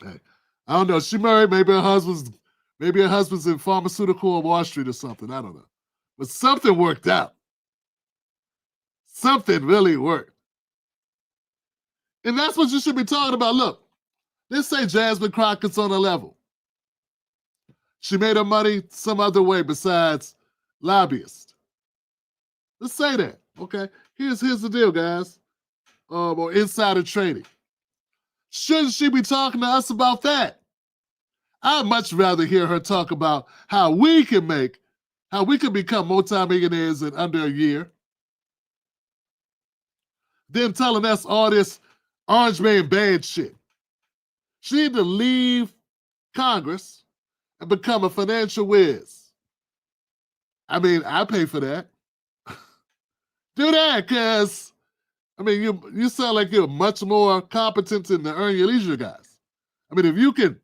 Hey, I don't know. She married. Maybe her husband's in pharmaceutical or Wall Street or something. I don't know. But something worked out. Something really worked. And that's what you should be talking about. Look, let's say Jasmine Crockett's on a level. She made her money some other way besides lobbyist. Let's say that. Okay. Here's the deal, guys. Or insider trading. Shouldn't she be talking to us about that? I'd much rather hear her talk about how we can become multimillionaires in under a year than telling us all this orange man bad shit. She need to leave Congress and become a financial whiz. I mean, I pay for that. Do that, because, I mean, you sound like you're much more competent than the Earn Your Leisure guys. I mean, if you can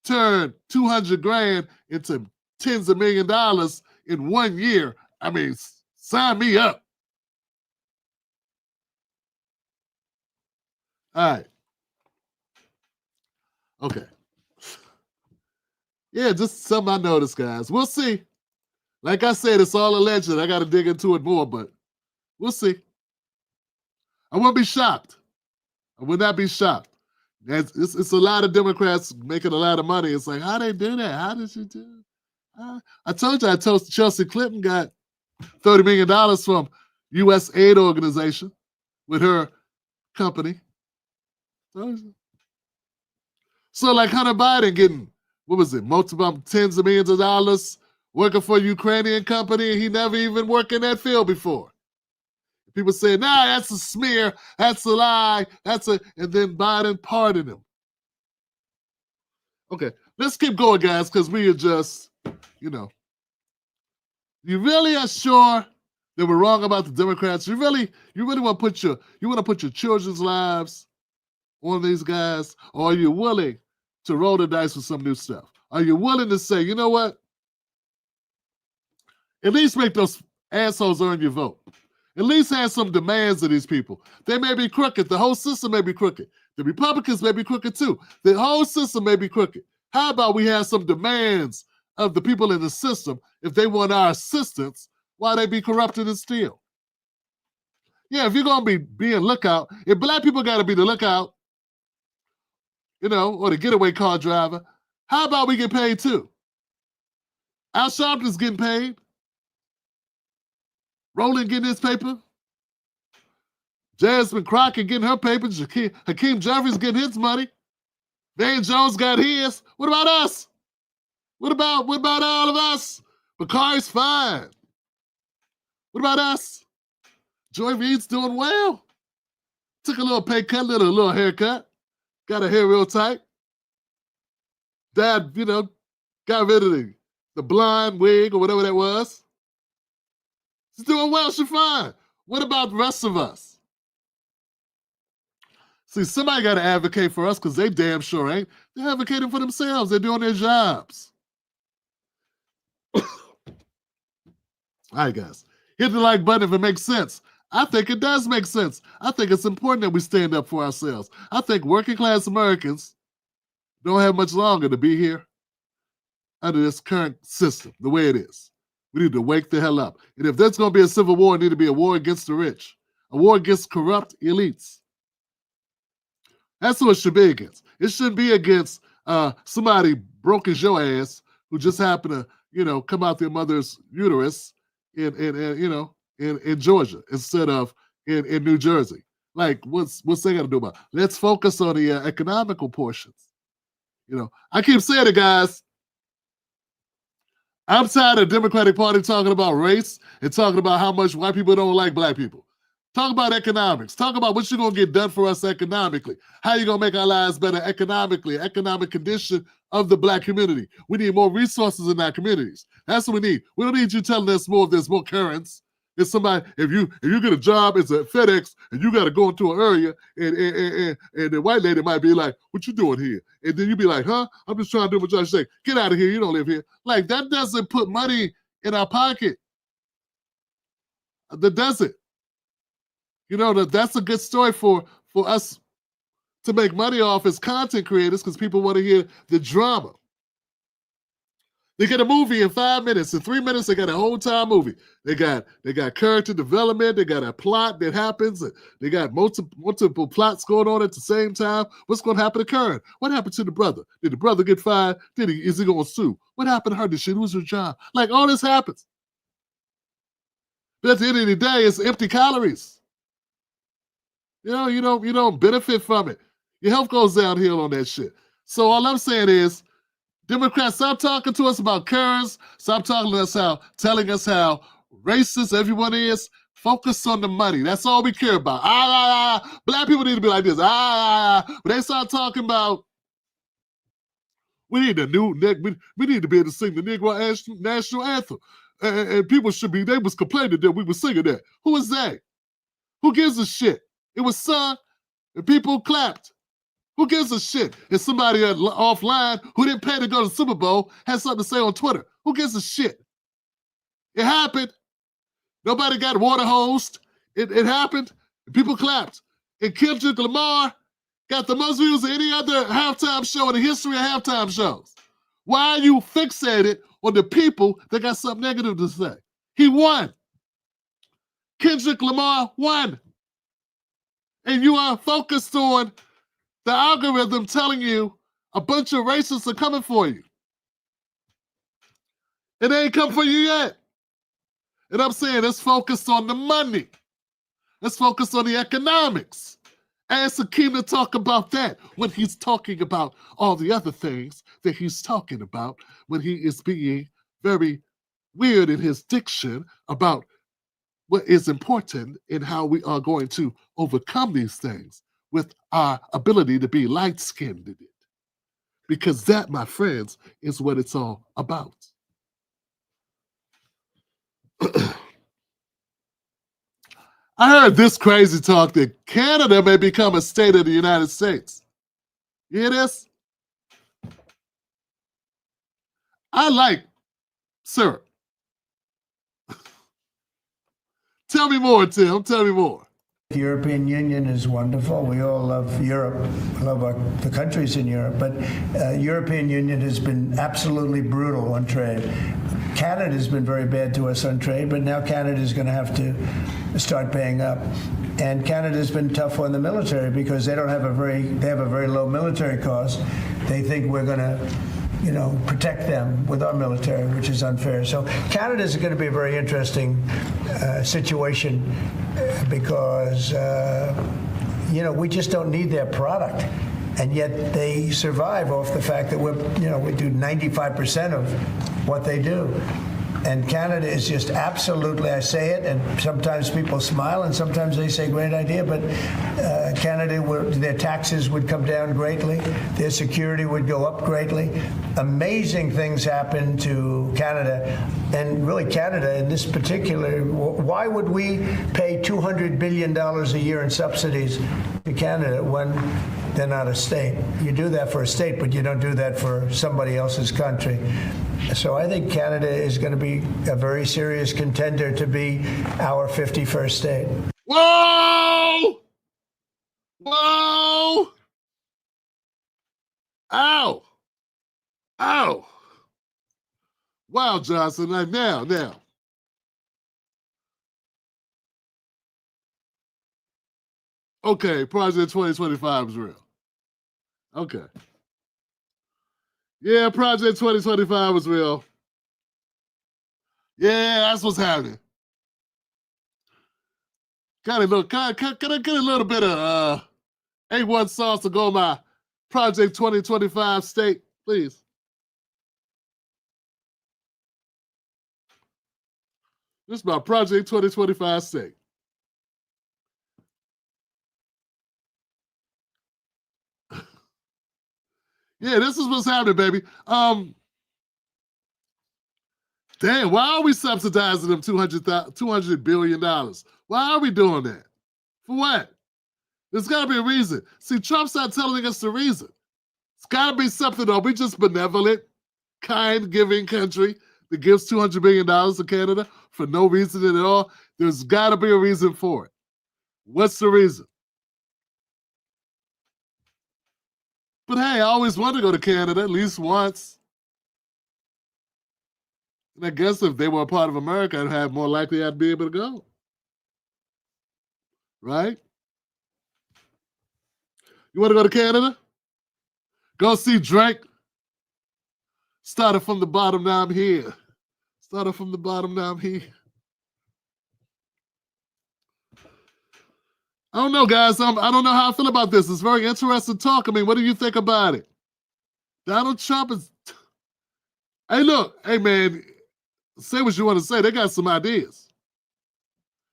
turn $200,000 into tens of $1 million in 1 year, I mean, sign me up. All right. Okay. Yeah, just something I noticed, guys. We'll see. Like I said, it's all alleged. I got to dig into it more, but we'll see. I won't be shocked. I would not be shocked. It's a lot of Democrats making a lot of money. It's like, how they do that? How did you do it? I told you, Chelsea Clinton got $30 million from U.S. aid organization with her company. So like Hunter Biden getting, what was it, multiple tens of millions of dollars working for a Ukrainian company, and he never even worked in that field before. People say, nah, that's a smear, that's a lie, and then Biden pardoned him. Okay, let's keep going, guys, because we are just, you really are sure that we're wrong about the Democrats. You really want to put your children's lives on these guys, or are you willing to roll the dice with some new stuff? Are you willing to say, you know what? At least make those assholes earn your vote. At least have some demands of these people. They may be crooked. The whole system may be crooked. The Republicans may be crooked too. The whole system may be crooked. How about we have some demands of the people in the system if they want our assistance while they be corrupted and steal? Yeah, if you're going to be being lookout, if black people got to be the lookout, or the getaway car driver, How about we get paid too? Al Sharpton's getting paid. Rowland getting his paper. Jasmine Crockett getting her paper. Hakeem Jeffries getting his money. Van Jones got his. What about us? What about all of us? Bakari's fine. What about us? Joy Reid's doing well. Took a little pay cut, little haircut. Got her hair real tight. Dad, got rid of the blonde wig or whatever that was. She's doing well. She's fine. What about the rest of us? See, somebody got to advocate for us because they damn sure ain't. They're advocating for themselves. They're doing their jobs. All right, guys. Hit the like button if it makes sense. I think it does make sense. I think it's important that we stand up for ourselves. I think working class Americans don't have much longer to be here under this current system, the way it is. We need to wake the hell up. And if there's going to be a civil war, it needs to be a war against the rich, a war against corrupt elites. That's what it should be against. It shouldn't be against somebody broke as your ass who just happened to, come out their mother's uterus in Georgia instead of in New Jersey. Like, what's they got to do about it? Let's focus on the economical portions. I keep saying it, guys. I'm tired of the Democratic Party talking about race and talking about how much white people don't like black people. Talk about economics. Talk about what you're going to get done for us economically. How you going to make our lives better economically, economic condition of the black community. We need more resources in our communities. That's what we need. We don't need you telling us there's more currents. It's somebody, if you get a job as a FedEx and you got to go into an area and the white lady might be like, what you doing here? And then you be like, huh? I'm just trying to do what y'all say. Get out of here. You don't live here. Like, that doesn't put money in our pocket. That doesn't. That's a good story for us to make money off as content creators because people want to hear the drama. They get a movie in 5 minutes. In 3 minutes, they got a whole time movie. They got character development. They got a plot that happens. They got multiple plots going on at the same time. What's going to happen to Karen? What happened to the brother? Did the brother get fired? Is he going to sue? What happened to her? Did she lose her job? Like, all this happens. But at the end of the day, it's empty calories. You don't benefit from it. Your health goes downhill on that shit. So all I'm saying is, Democrats, stop talking to us about curves. Stop telling us how racist everyone is. Focus on the money. That's all we care about. Black people need to be like this. But they start talking about, we need we need to be able to sing the Negro national anthem. And people they was complaining that we were singing that. Who is that? Who gives a shit? It was sung and people clapped. Who gives a shit if somebody offline who didn't pay to go to the Super Bowl has something to say on Twitter? Who gives a shit? It happened. Nobody got water hosed. It happened. People clapped. And Kendrick Lamar got the most views of any other halftime show in the history of halftime shows. Why are you fixated on the people that got something negative to say? He won. Kendrick Lamar won. And you are focused on the algorithm telling you a bunch of racists are coming for you. And they ain't come for you yet. And I'm saying let's focus on the money. Let's focus on the economics. Ask Akeem to talk about that when he's talking about all the other things that he's talking about when he is being very weird in his diction about what is important in how we are going to overcome these things with our ability to be light-skinned in it. Because that, my friends, is what it's all about. I heard this crazy talk that Canada may become a state of the United States. You hear this? I like syrup. Tell me more, Tim. Tell me more. The European Union is wonderful. We all love Europe, love the countries in Europe. But European Union has been absolutely brutal on trade. Canada has been very bad to us on trade, but now Canada is going to have to start paying up. And Canada's been tough on the military because they have a very low military cost. They think we're going to protect them with our military, which is unfair. So Canada is going to be a very interesting situation because, we just don't need their product. And yet they survive off the fact that we do 95% of what they do. And Canada is just absolutely, I say it, and sometimes people smile and sometimes they say great idea, but Canada, their taxes would come down greatly, their security would go up greatly. Amazing things happen to Canada, and really Canada in this particular, why would we pay $200 billion a year in subsidies to Canada when they're not a state? You do that for a state, but you don't do that for somebody else's country. So I think Canada is going to be a very serious contender to be our 51st state. Whoa! Whoa! Ow! Ow! Wow, Johnson, like now. Okay, Project 2025 is real. Okay. Yeah, Project 2025 was real. Yeah, that's what's happening. Can I get a little bit of A1 sauce to go my Project 2025 steak, please? This is my Project 2025 steak. Yeah, this is what's happening, baby. Damn, why are we subsidizing them $200 billion? Why are we doing that? For what? There's got to be a reason. See, Trump's not telling us the reason. It's got to be something. Are we just benevolent, kind, giving country that gives $200 billion to Canada for no reason at all? There's got to be a reason for it. What's the reason? But hey, I always wanted to go to Canada at least once. And I guess if they were a part of America, I'd have more likely I'd be able to go. Right? You want to go to Canada? Go see Drake. Started from the bottom, now I'm here. Started from the bottom, now I'm here. I don't know, guys. I don't know how I feel about this. It's very interesting talk. I mean, what do you think about it? Donald Trump is... Hey, look. Hey, man. Say what you want to say. They got some ideas.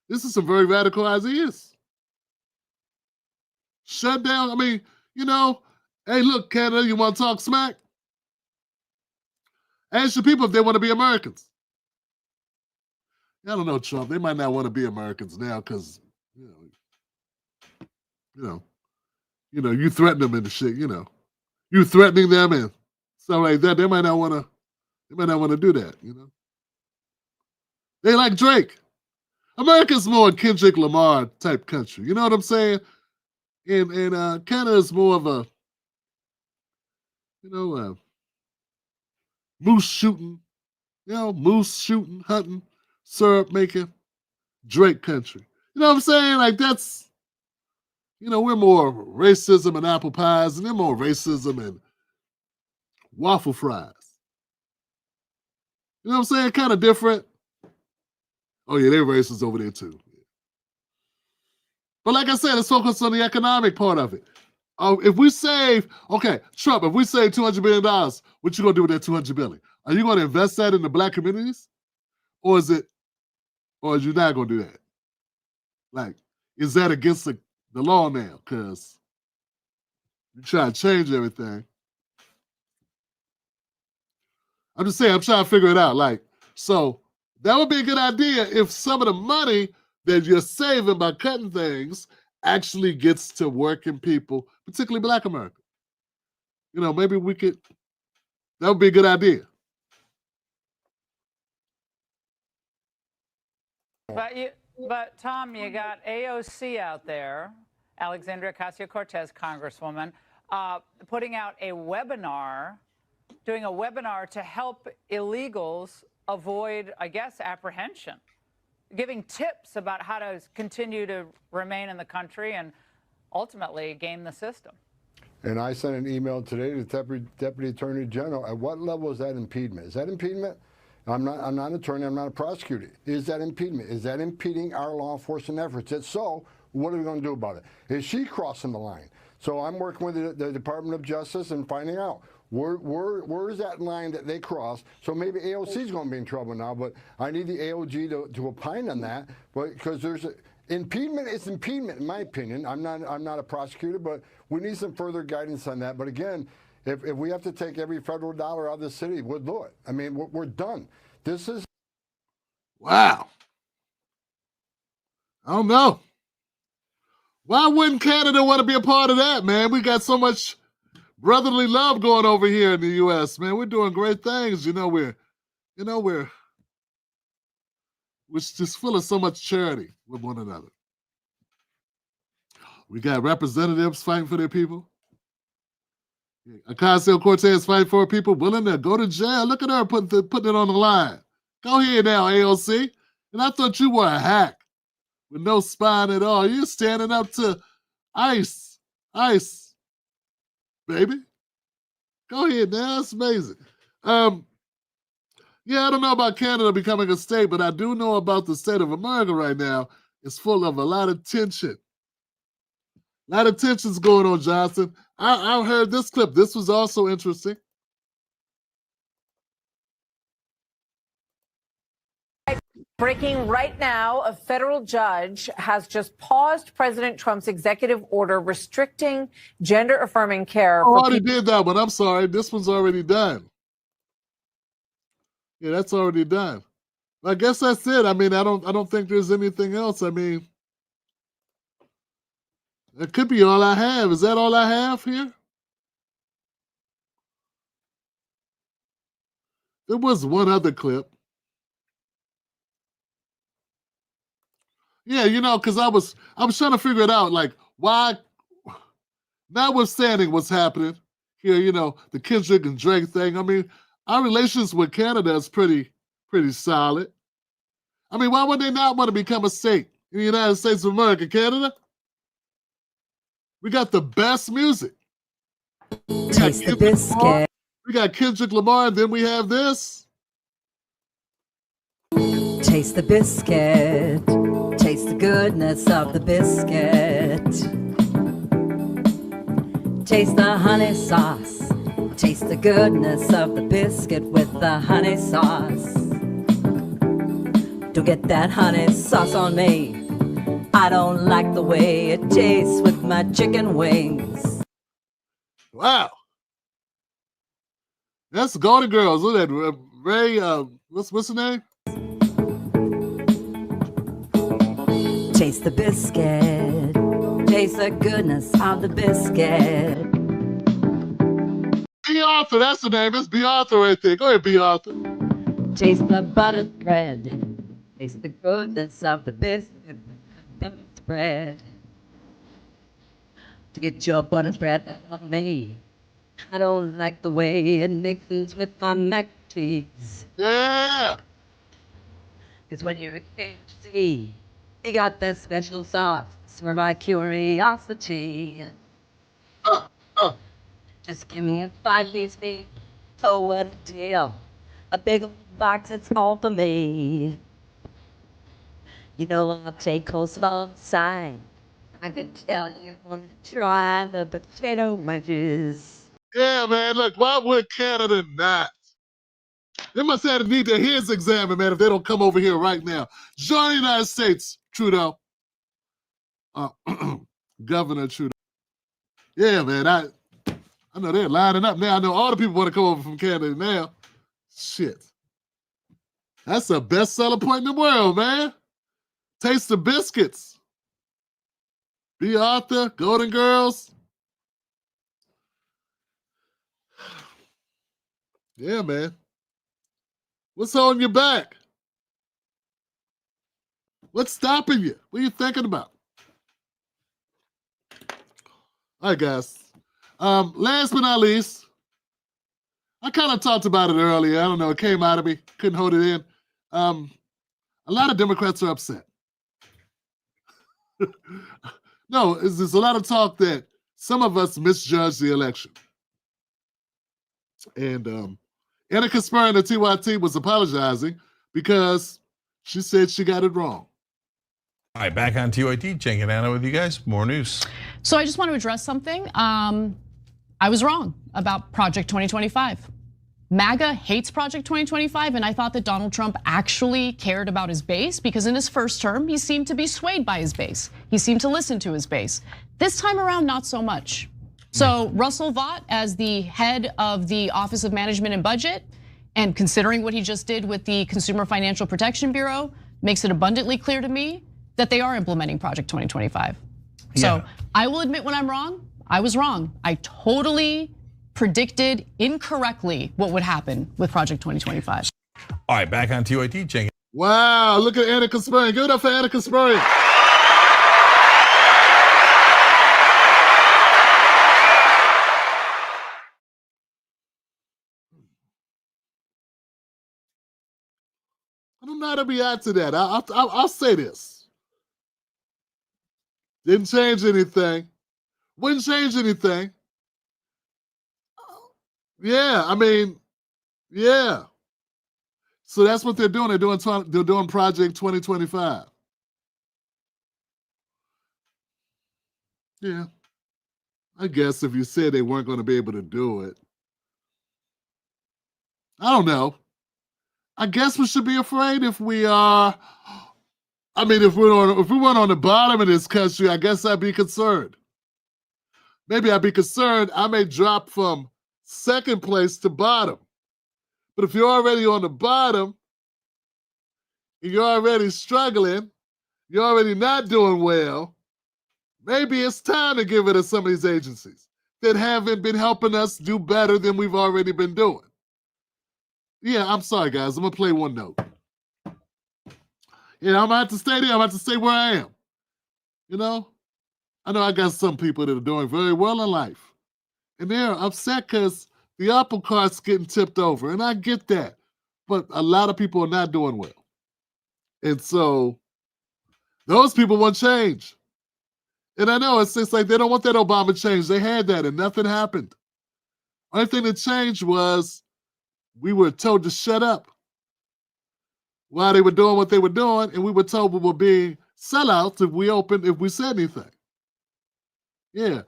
This is some very radical ideas. Shut down. I mean, hey, look, Canada, you want to talk smack? Ask your people if they want to be Americans. I don't know, Trump. They might not want to be Americans now because, you threaten them and the shit, You threatening them and stuff like that. They might not want to do that, They like Drake. America's more a Kendrick Lamar type country. You know what I'm saying? And Canada's more of a, moose shooting, hunting, syrup making, Drake country. You know what I'm saying? Like that's, we're more racism and apple pies, and they're more racism and waffle fries. You know what I'm saying? Kind of different. Oh yeah, they're racist over there too. But like I said, let's focus on the economic part of it. If we save, okay, Trump, if we save $200 billion, what you gonna do with that $200 billion? Are you gonna invest that in the black communities? Or is you not gonna do that? Like, is that against the law now? Because you try to change everything. I'm just saying, I'm trying to figure it out. Like, so that would be a good idea if some of the money that you're saving by cutting things actually gets to working people, particularly Black America. Maybe we could, that would be a good idea. But Tom, you got AOC out there, Alexandria Ocasio-Cortez, Congresswoman, putting out a webinar, doing a webinar to help illegals avoid, I guess, apprehension, giving tips about how to continue to remain in the country and ultimately game the system. And I sent an email today to the Deputy Attorney General. At what level is that impediment? Is that impediment? I'm not an attorney. I'm not a prosecutor. Is that impediment? Is that impeding our law enforcement efforts? If so, what are we going to do about it? Is she crossing the line? So I'm working with the Department of Justice and finding out where is that line that they cross. So maybe AOC is going to be in trouble now, but I need the AOG to opine on that. But because there's impediment is impediment, in my opinion. I'm not a prosecutor, but we need some further guidance on that. But again, if we have to take every federal dollar out of the city, we'll do it. I mean, we're done. This is... Wow. I don't know. Why wouldn't Canada want to be a part of that, man? We got so much brotherly love going over here in the U.S., man. We're doing great things. We're just full of so much charity with one another. We got representatives fighting for their people. Ocasio-Cortez fighting for her people, willing to go to jail. Look at her putting it on the line. Go ahead now, AOC. And I thought you were a hack with no spine at all. You're standing up to ICE, baby. Go ahead now. That's amazing. Yeah, I don't know about Canada becoming a state, but I do know about the state of America right now. It's full of a lot of tension. A lot of tensions going on, Johnson. I heard this clip. This was also interesting. Breaking right now, a federal judge has just paused President Trump's executive order restricting gender-affirming care. Oh, I already did that one. I'm sorry. This one's already done. Yeah, that's already done. I guess that's it. I mean, I don't think there's anything else. I mean, that could be all I have. Is that all I have here? There was one other clip. Yeah, because I was trying to figure it out, like why, notwithstanding what's happening here, the Kendrick and Drake thing. I mean, our relations with Canada is pretty solid. I mean, why would they not want to become a state in the United States of America, Canada? We got the best music. Taste the biscuit. We got Kendrick Lamar, and then we have this. Taste the biscuit. Taste the goodness of the biscuit. Taste the honey sauce. Taste the goodness of the biscuit with the honey sauce. Don't get that honey sauce on me. I don't like the way it tastes with my chicken wings. Wow. That's the Golden Girls. Look at that. Ray, what's the name? Taste the biscuit. Taste the goodness of the biscuit. B. Arthur, that's the name. That's B. Arthur right there. Go ahead, B. Arthur. Taste the buttered bread. Taste the goodness of the biscuit. Bread. To get your buttered bread on me. I don't like the way it mixes with my mac cheese. Yeah. Cause when you're a KFC, you got that special sauce for my curiosity. Just give me a 5-piece meat. Oh, what a deal. A big old box, it's all for me. I'll take coleslaw side. I could tell you want to try the potato wedges. Yeah, man, look, why would Canada not? They must have a need to hear examine, man, if they don't come over here right now. Join the United States, Trudeau. Governor Trudeau. Yeah, man, I know they're lining up now. I know all the people want to come over from Canada now. Shit. That's the best selling point in the world, man. Taste the biscuits. B. Arthur, Golden Girls. Yeah, man. What's holding you back? What's stopping you? What are you thinking about? All right, guys. Last but not least, I kind of talked about it earlier. I don't know. It came out of me. Couldn't hold it in. A lot of Democrats are upset. No, there's a lot of talk that some of us misjudged the election. And Anna Kasparian, the TYT, was apologizing because she said she got it wrong. All right, back on TYT, Cenk and Anna with you guys. More news. So I just want to address something. I was wrong about Project 2025. MAGA hates Project 2025, and I thought that Donald Trump actually cared about his base because in his first term, he seemed to be swayed by his base. He seemed to listen to his base. This time around, not so much. So Russell Vought, as the head of the Office of Management and Budget, and considering what he just did with the Consumer Financial Protection Bureau, makes it abundantly clear to me that they are implementing Project 2025. So I will admit when I'm wrong, I was wrong. I totally predicted incorrectly what would happen with Project 2025. All right, back on TYT, Cenk. Wow, look at Anna Kasparian. Give it up for Anna Kasparian. I don't know how to react to that. I'll say this. Didn't change anything. Wouldn't change anything. Yeah, I mean, yeah. So that's what they're doing. They're doing Project 2025. Yeah. I guess if you said they weren't going to be able to do it, I don't know. I guess we should be afraid if we are. I mean, if we weren't on the bottom of this country, I guess I'd be concerned. Maybe I'd be concerned I may drop from second place to bottom. But if you're already on the bottom, and you're already struggling, you're already not doing well, maybe it's time to give it to some of these agencies that haven't been helping us do better than we've already been doing. Yeah, I'm sorry, guys. I'm going to play one note. Yeah, I'm going to have to stay there. I'm going to have to stay where I am. You know? I know I got some people that are doing very well in life. And they're upset because the apple cart's getting tipped over. And I get that. But a lot of people are not doing well. And so those people want change. And I know it's just like they don't want that Obama change. They had that and nothing happened. Only thing that changed was we were told to shut up while they were doing what they were doing, and we were told we were being sellouts if we said anything. Yeah,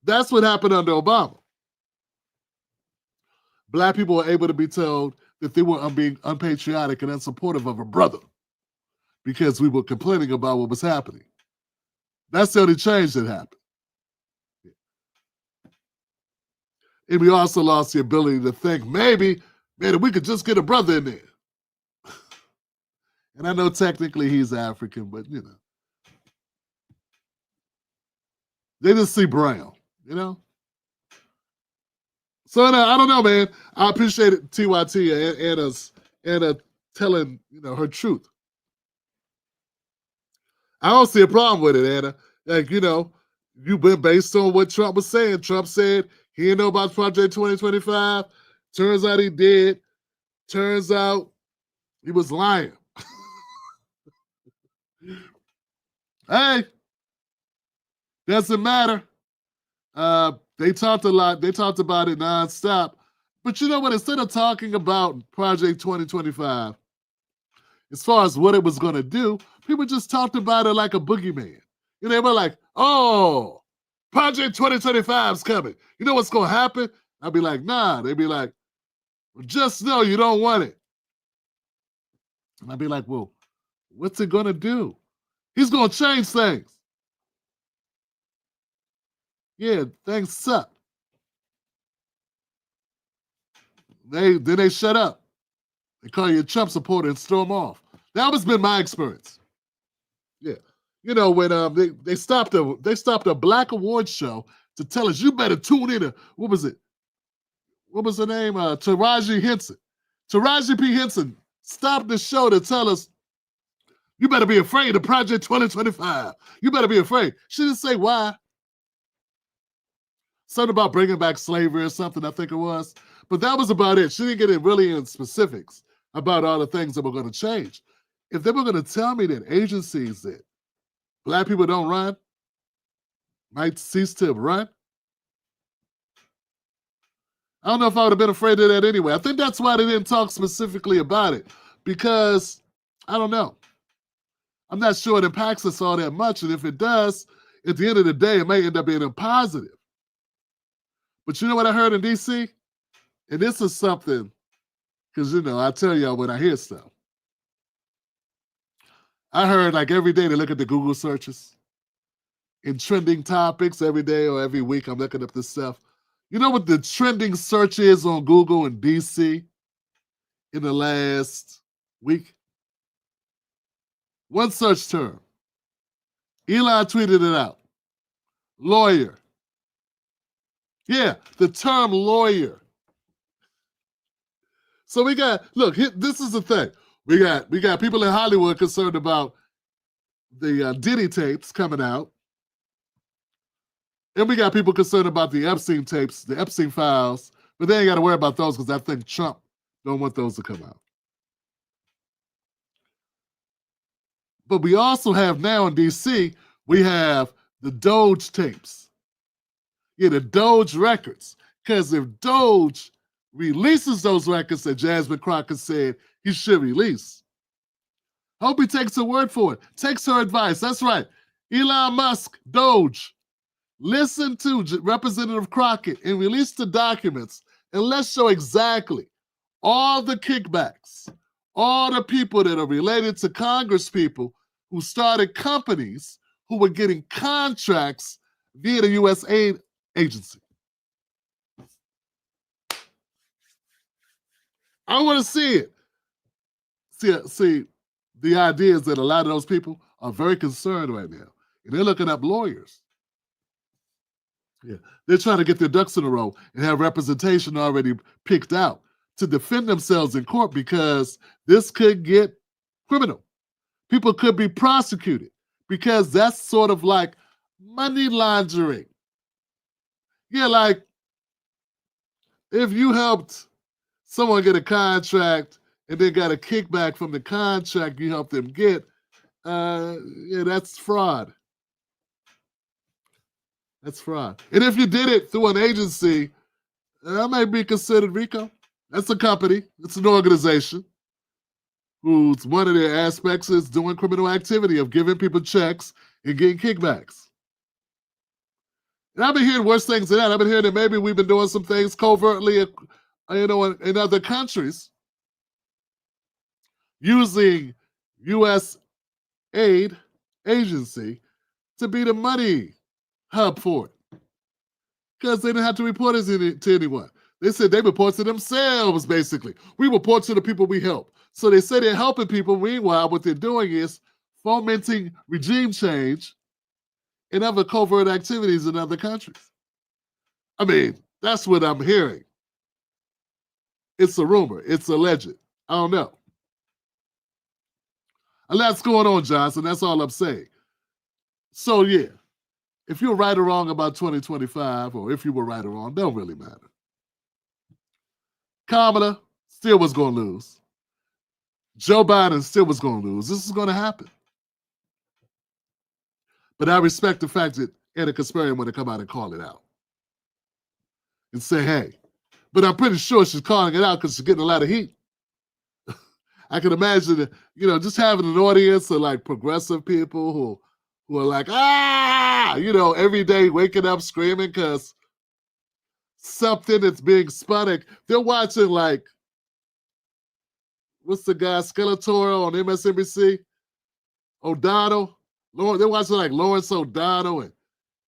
that's what happened under Obama. Black people were able to be told that they were being unpatriotic and unsupportive of a brother because we were complaining about what was happening. That's the only change that happened. And we also lost the ability to think maybe we could just get a brother in there. And I know technically he's African, but you know. They just see brown, you know? So I don't know, man. I appreciate it, TYT and telling, her truth. I don't see a problem with it, Anna. Like, you've been based on what Trump was saying. Trump said he didn't know about Project 2025. Turns out he did. Turns out he was lying. Hey, doesn't matter. They talked a lot. They talked about it nonstop. But you know what? Instead of talking about Project 2025, as far as what it was going to do, people just talked about it like a boogeyman. They were like, oh, Project 2025 is coming. You know what's going to happen? I'd be like, nah. They'd be like, well, just know you don't want it. And I'd be like, well, what's it going to do? He's going to change things. Yeah, things suck. Then they shut up. They call you a Trump supporter and storm off. That has been my experience. Yeah. When they stopped a Black Awards show to tell us you better tune in to, what was it? What was her name? Taraji Henson. Taraji P. Henson stopped the show to tell us you better be afraid of Project 2025. You better be afraid. She didn't say why. Something about bringing back slavery or something, I think it was. But that was about it. She didn't get really in specifics about all the things that were going to change. If they were going to tell me that agencies that Black people don't run might cease to run, I don't know if I would have been afraid of that anyway. I think that's why they didn't talk specifically about it, because I don't know. I'm not sure it impacts us all that much, and if it does, at the end of the day, it may end up being a positive. But you know what I heard in D.C.? And this is something, because, I tell y'all when I hear stuff. I heard like every day they look at the Google searches. In trending topics every day or every week, I'm looking up this stuff. You know what the trending search is on Google in DC in the last week? One search term. Elon tweeted it out. Lawyer. Yeah, the term lawyer. So we got, look, this is the thing. We got people in Hollywood concerned about the Diddy tapes coming out. And we got people concerned about the Epstein tapes, the Epstein files, but they ain't got to worry about those because I think Trump don't want those to come out. But we also have now in D.C., we have the Doge tapes. Yeah, the Doge records. Because if Doge releases those records that Jasmine Crockett said he should release, I hope he takes her word for it. Takes her advice. That's right. Elon Musk, Doge. Listen to Representative Crockett and release the documents, and let's show exactly all the kickbacks, all the people that are related to Congress people who started companies who were getting contracts via the U.S. aid agency. I want to see it. See, the idea is that a lot of those people are very concerned right now, and they're looking up lawyers. Yeah, they're trying to get their ducks in a row and have representation already picked out to defend themselves in court, because this could get criminal. People could be prosecuted because that's sort of like money laundering. Yeah, like if you helped someone get a contract and they got a kickback from the contract you helped them get, yeah, that's fraud. That's fraud. And if you did it through an agency, that may be considered RICO. That's a company. It's an organization whose one of their aspects is doing criminal activity of giving people checks and getting kickbacks. And I've been hearing worse things than that. I've been hearing that maybe we've been doing some things covertly, in other countries, using U.S. aid agency to be the money hub for it, because they didn't have to report it to anyone. They said they report to themselves, basically. We report to the people we help. So they say they're helping people. Meanwhile, what they're doing is fomenting regime change and other covert activities in other countries. I mean, that's what I'm hearing. It's a rumor. It's alleged. I don't know. A lot's going on, Johnson. That's all I'm saying. So, yeah. If you're right or wrong about 2025, or if you were right or wrong, don't really matter. Kamala still was going to lose. Joe Biden still was going to lose. This is going to happen. But I respect the fact that Anna Kasparian want to come out and call it out and say, hey. But I'm pretty sure she's calling it out because she's getting a lot of heat. I can imagine, just having an audience of like progressive people who are like, every day waking up screaming because something that's being spun. They're watching like, what's the guy, Skeletor on MSNBC? O'Donnell. They're watching like Lawrence O'Donnell, and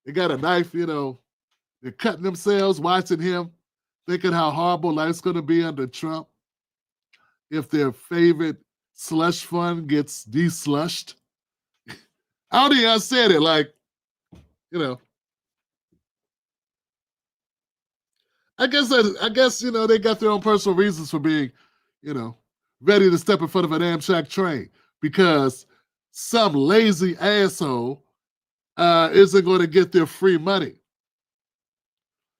they got a knife, they're cutting themselves watching him, thinking how horrible life's going to be under Trump if their favorite slush fund gets de-slushed. I don't think I said it, I guess they got their own personal reasons for being, ready to step in front of an Amtrak train, because some lazy asshole isn't going to get their free money.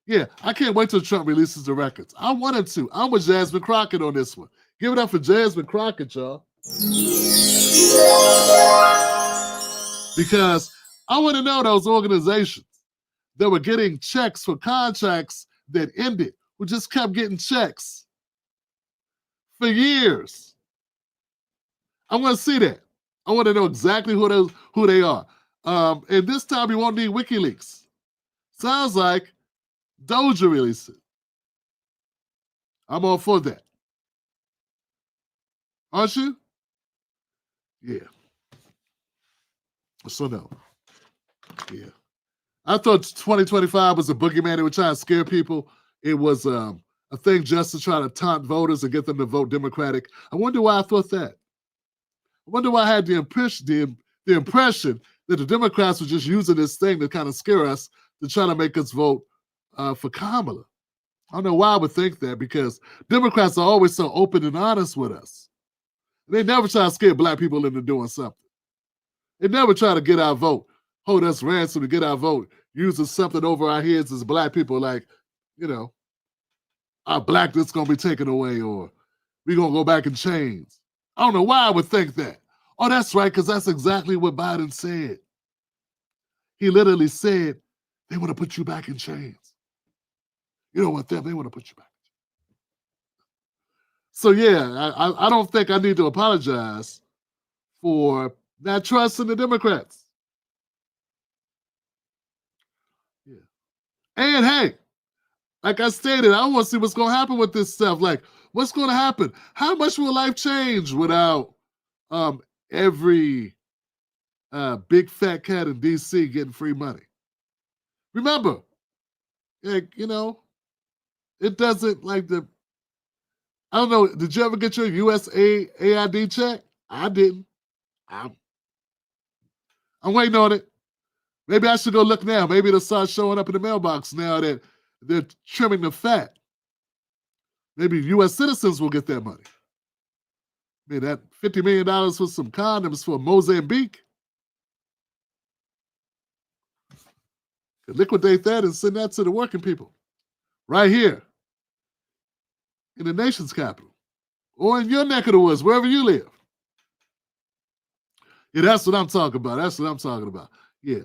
Yeah, I can't wait till Trump releases the records. I wanted to. I'm with Jasmine Crockett on this one. Give it up for Jasmine Crockett, y'all. Because I want to know those organizations that were getting checks for contracts that ended, who just kept getting checks for years. I want to see that. I want to know exactly who they are. And this time you won't need WikiLeaks. Sounds like Doja released it. I'm all for that. Aren't you? Yeah. So no. Yeah. I thought 2025 was a boogeyman. They were trying to scare people. It was a thing just to try to taunt voters and get them to vote Democratic. I wonder why I thought that. I wonder why I had the impression that the Democrats were just using this thing to kind of scare us, to try to make us vote for Kamala. I don't know why I would think that, because Democrats are always so open and honest with us. They never try to scare black people into doing something. They never try to get our vote, hold us ransom to get our vote, using something over our heads as black people, like, you know, our blackness going to be taken away, or we're going to go back in chains. I don't know why I would think that. Oh, that's right, because that's exactly what Biden said. He literally said, they want to put you back in chains. You don't want them, they want to put you back. So yeah, I don't think I need to apologize for not trusting the Democrats. Yeah. And hey, like I stated, I want to see what's going to happen with this stuff. Like, what's going to happen? How much will life change without every big fat cat in D.C. getting free money? Remember, like, you know, it doesn't like the, I don't know, did you ever get your USAID check? I didn't. I'm waiting on it. Maybe I should go look now. Maybe it'll start showing up in the mailbox now that they're trimming the fat. Maybe U.S. citizens will get their money. I mean, that $50 million for some condoms for Mozambique. Could liquidate that and send that to the working people. Right here. In the nation's capital. Or in your neck of the woods, wherever you live. Yeah, that's what I'm talking about. That's what I'm talking about. Yeah.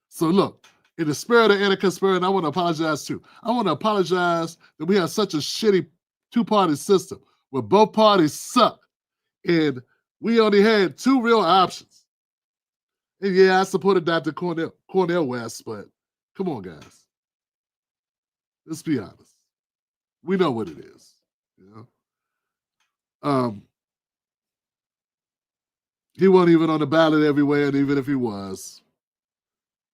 So look, in the spirit of anti-conspiracy, I want to apologize too. I want to apologize that we have such a shitty two-party system where both parties suck, and we only had two real options. And yeah, I supported Dr. Cornel West, but come on, guys. Let's be honest. We know what it is. You know? He wasn't even on the ballot everywhere, and even if he was,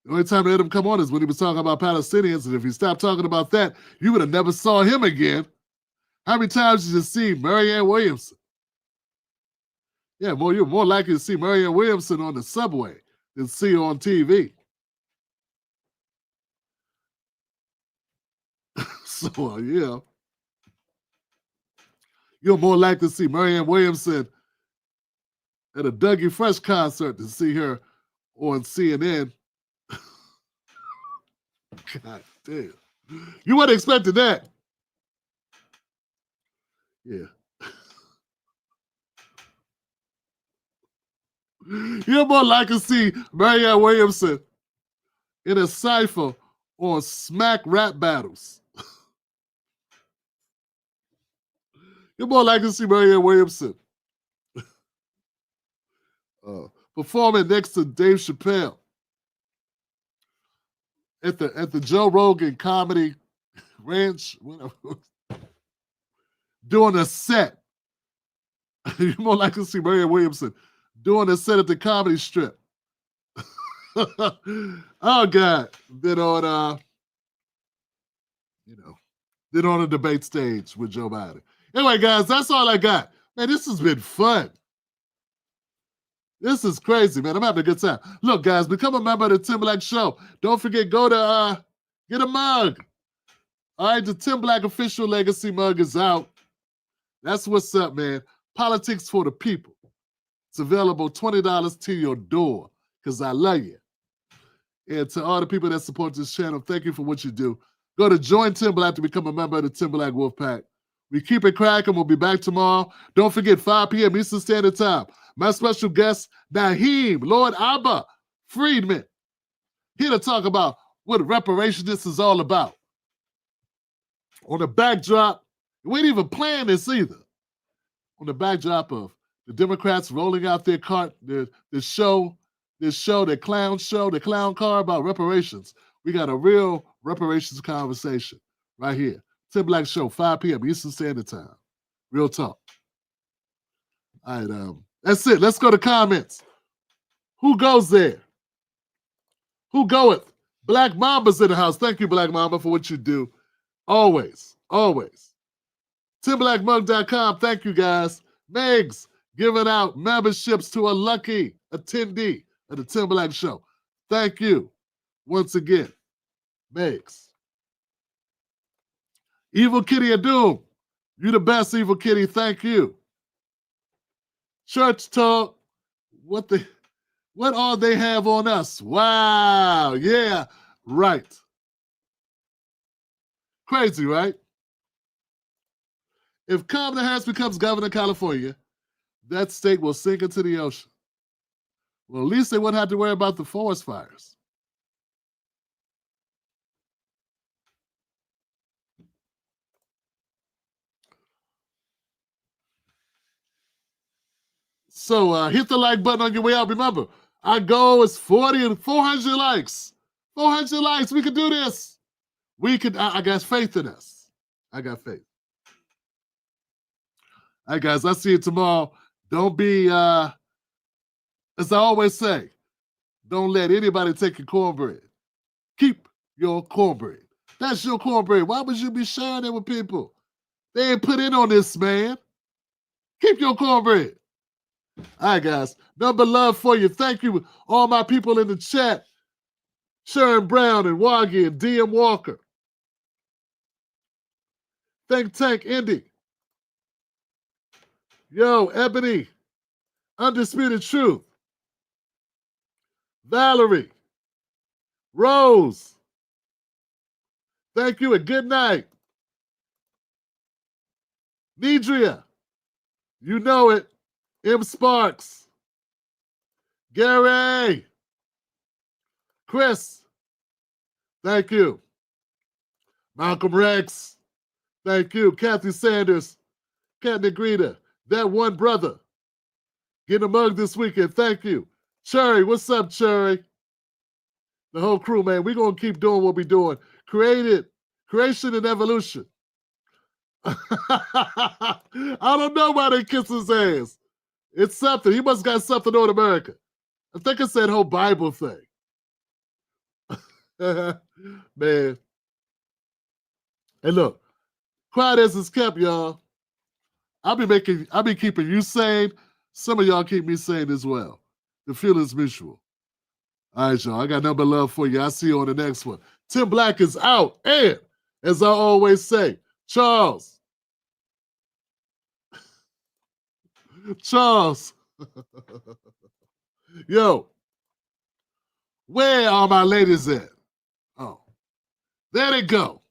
the only time they let him come on is when he was talking about Palestinians, and if he stopped talking about that, you would have never saw him again. How many times did you see Marianne Williamson? Yeah, you're more likely to see Marianne Williamson on the subway than see her on TV. So, yeah. You're more likely to see Marianne Williamson at a Dougie Fresh concert than see her on CNN. God damn. You weren't expecting that. Yeah. You're more likely to see Marianne Williamson in a cipher on Smack Rap Battles. You're more likely to see Marianne Williamson performing next to Dave Chappelle at the Joe Rogan Comedy Ranch, whatever, doing a set. You're more likely to see Marianne Williamson doing a set at the Comedy Strip. Oh God, then on then on a debate stage with Joe Biden. Anyway, guys, that's all I got. Man, this has been fun. This is crazy, man. I'm having a good time. Look, guys, become a member of the Tim Black Show. Don't forget, go to get a mug. All right, the Tim Black official legacy mug is out. That's what's up, man. Politics for the people. It's available $20 to your door because I love you. And to all the people that support this channel, thank you for what you do. Go to Join Tim Black to become a member of the Tim Black Wolfpack. We keep it cracking. We'll be back tomorrow. Don't forget, 5 p.m. Eastern Standard Time. My special guest, Naheem Lord Abba Friedman, here to talk about what reparation this is all about. On the backdrop, we ain't even playing this either. On the backdrop of the Democrats rolling out their the clown car about reparations. We got a real reparations conversation right here. Tim Black Show, 5 p.m. Eastern Standard Time. Real talk. All right, that's it. Let's go to comments. Who goes there? Who goeth? Black Mamba's in the house. Thank you, Black Mamba, for what you do. Always, always. TimBlackMug.com. Thank you, guys. Megs giving out memberships to a lucky attendee of the Tim Black Show. Thank you once again, Megs. Evil Kitty of Doom. You the best, Evil Kitty. Thank you. Church Talk. What all they have on us? Wow. Yeah. Right. Crazy, right? If Kamala Harris becomes governor of California, that state will sink into the ocean. Well, at least they wouldn't have to worry about the forest fires. So hit the like button on your way out. Remember, our goal is 40 and 400 likes. 400 likes. We can do this. We can. I got faith in us. I got faith. All right, guys. I'll see you tomorrow. Don't be, as I always say, don't let anybody take your cornbread. Keep your cornbread. That's your cornbread. Why would you be sharing it with people? They ain't put in on this, man. Keep your cornbread. All right, guys. Number love for you. Thank you, all my people in the chat. Sharon Brown and Waggy and DM Walker. Think Tank Indy. Yo, Ebony. Undisputed Truth. Valerie. Rose. Thank you and good night. Nidria. You know it. M. Sparks. Gary. Chris. Thank you. Malcolm Rex. Thank you. Kathy Sanders. Kat Negrita. That one brother. Getting a mug this weekend. Thank you. Cherry. What's up, Cherry? The whole crew, man. We're going to keep doing what we're doing. Creation and evolution. I don't know why they kiss his ass. It's something. He must got something on America. I think it's that whole Bible thing. Man. Hey, look. Quiet as it's kept, y'all. I'll be keeping you sane. Some of y'all keep me sane as well. The feeling's mutual. All right, y'all. I got nothing but love for you. I'll see you on the next one. Tim Black is out. And, as I always say, Charles. Charles. Yo. Where are my ladies at? Oh. There they go.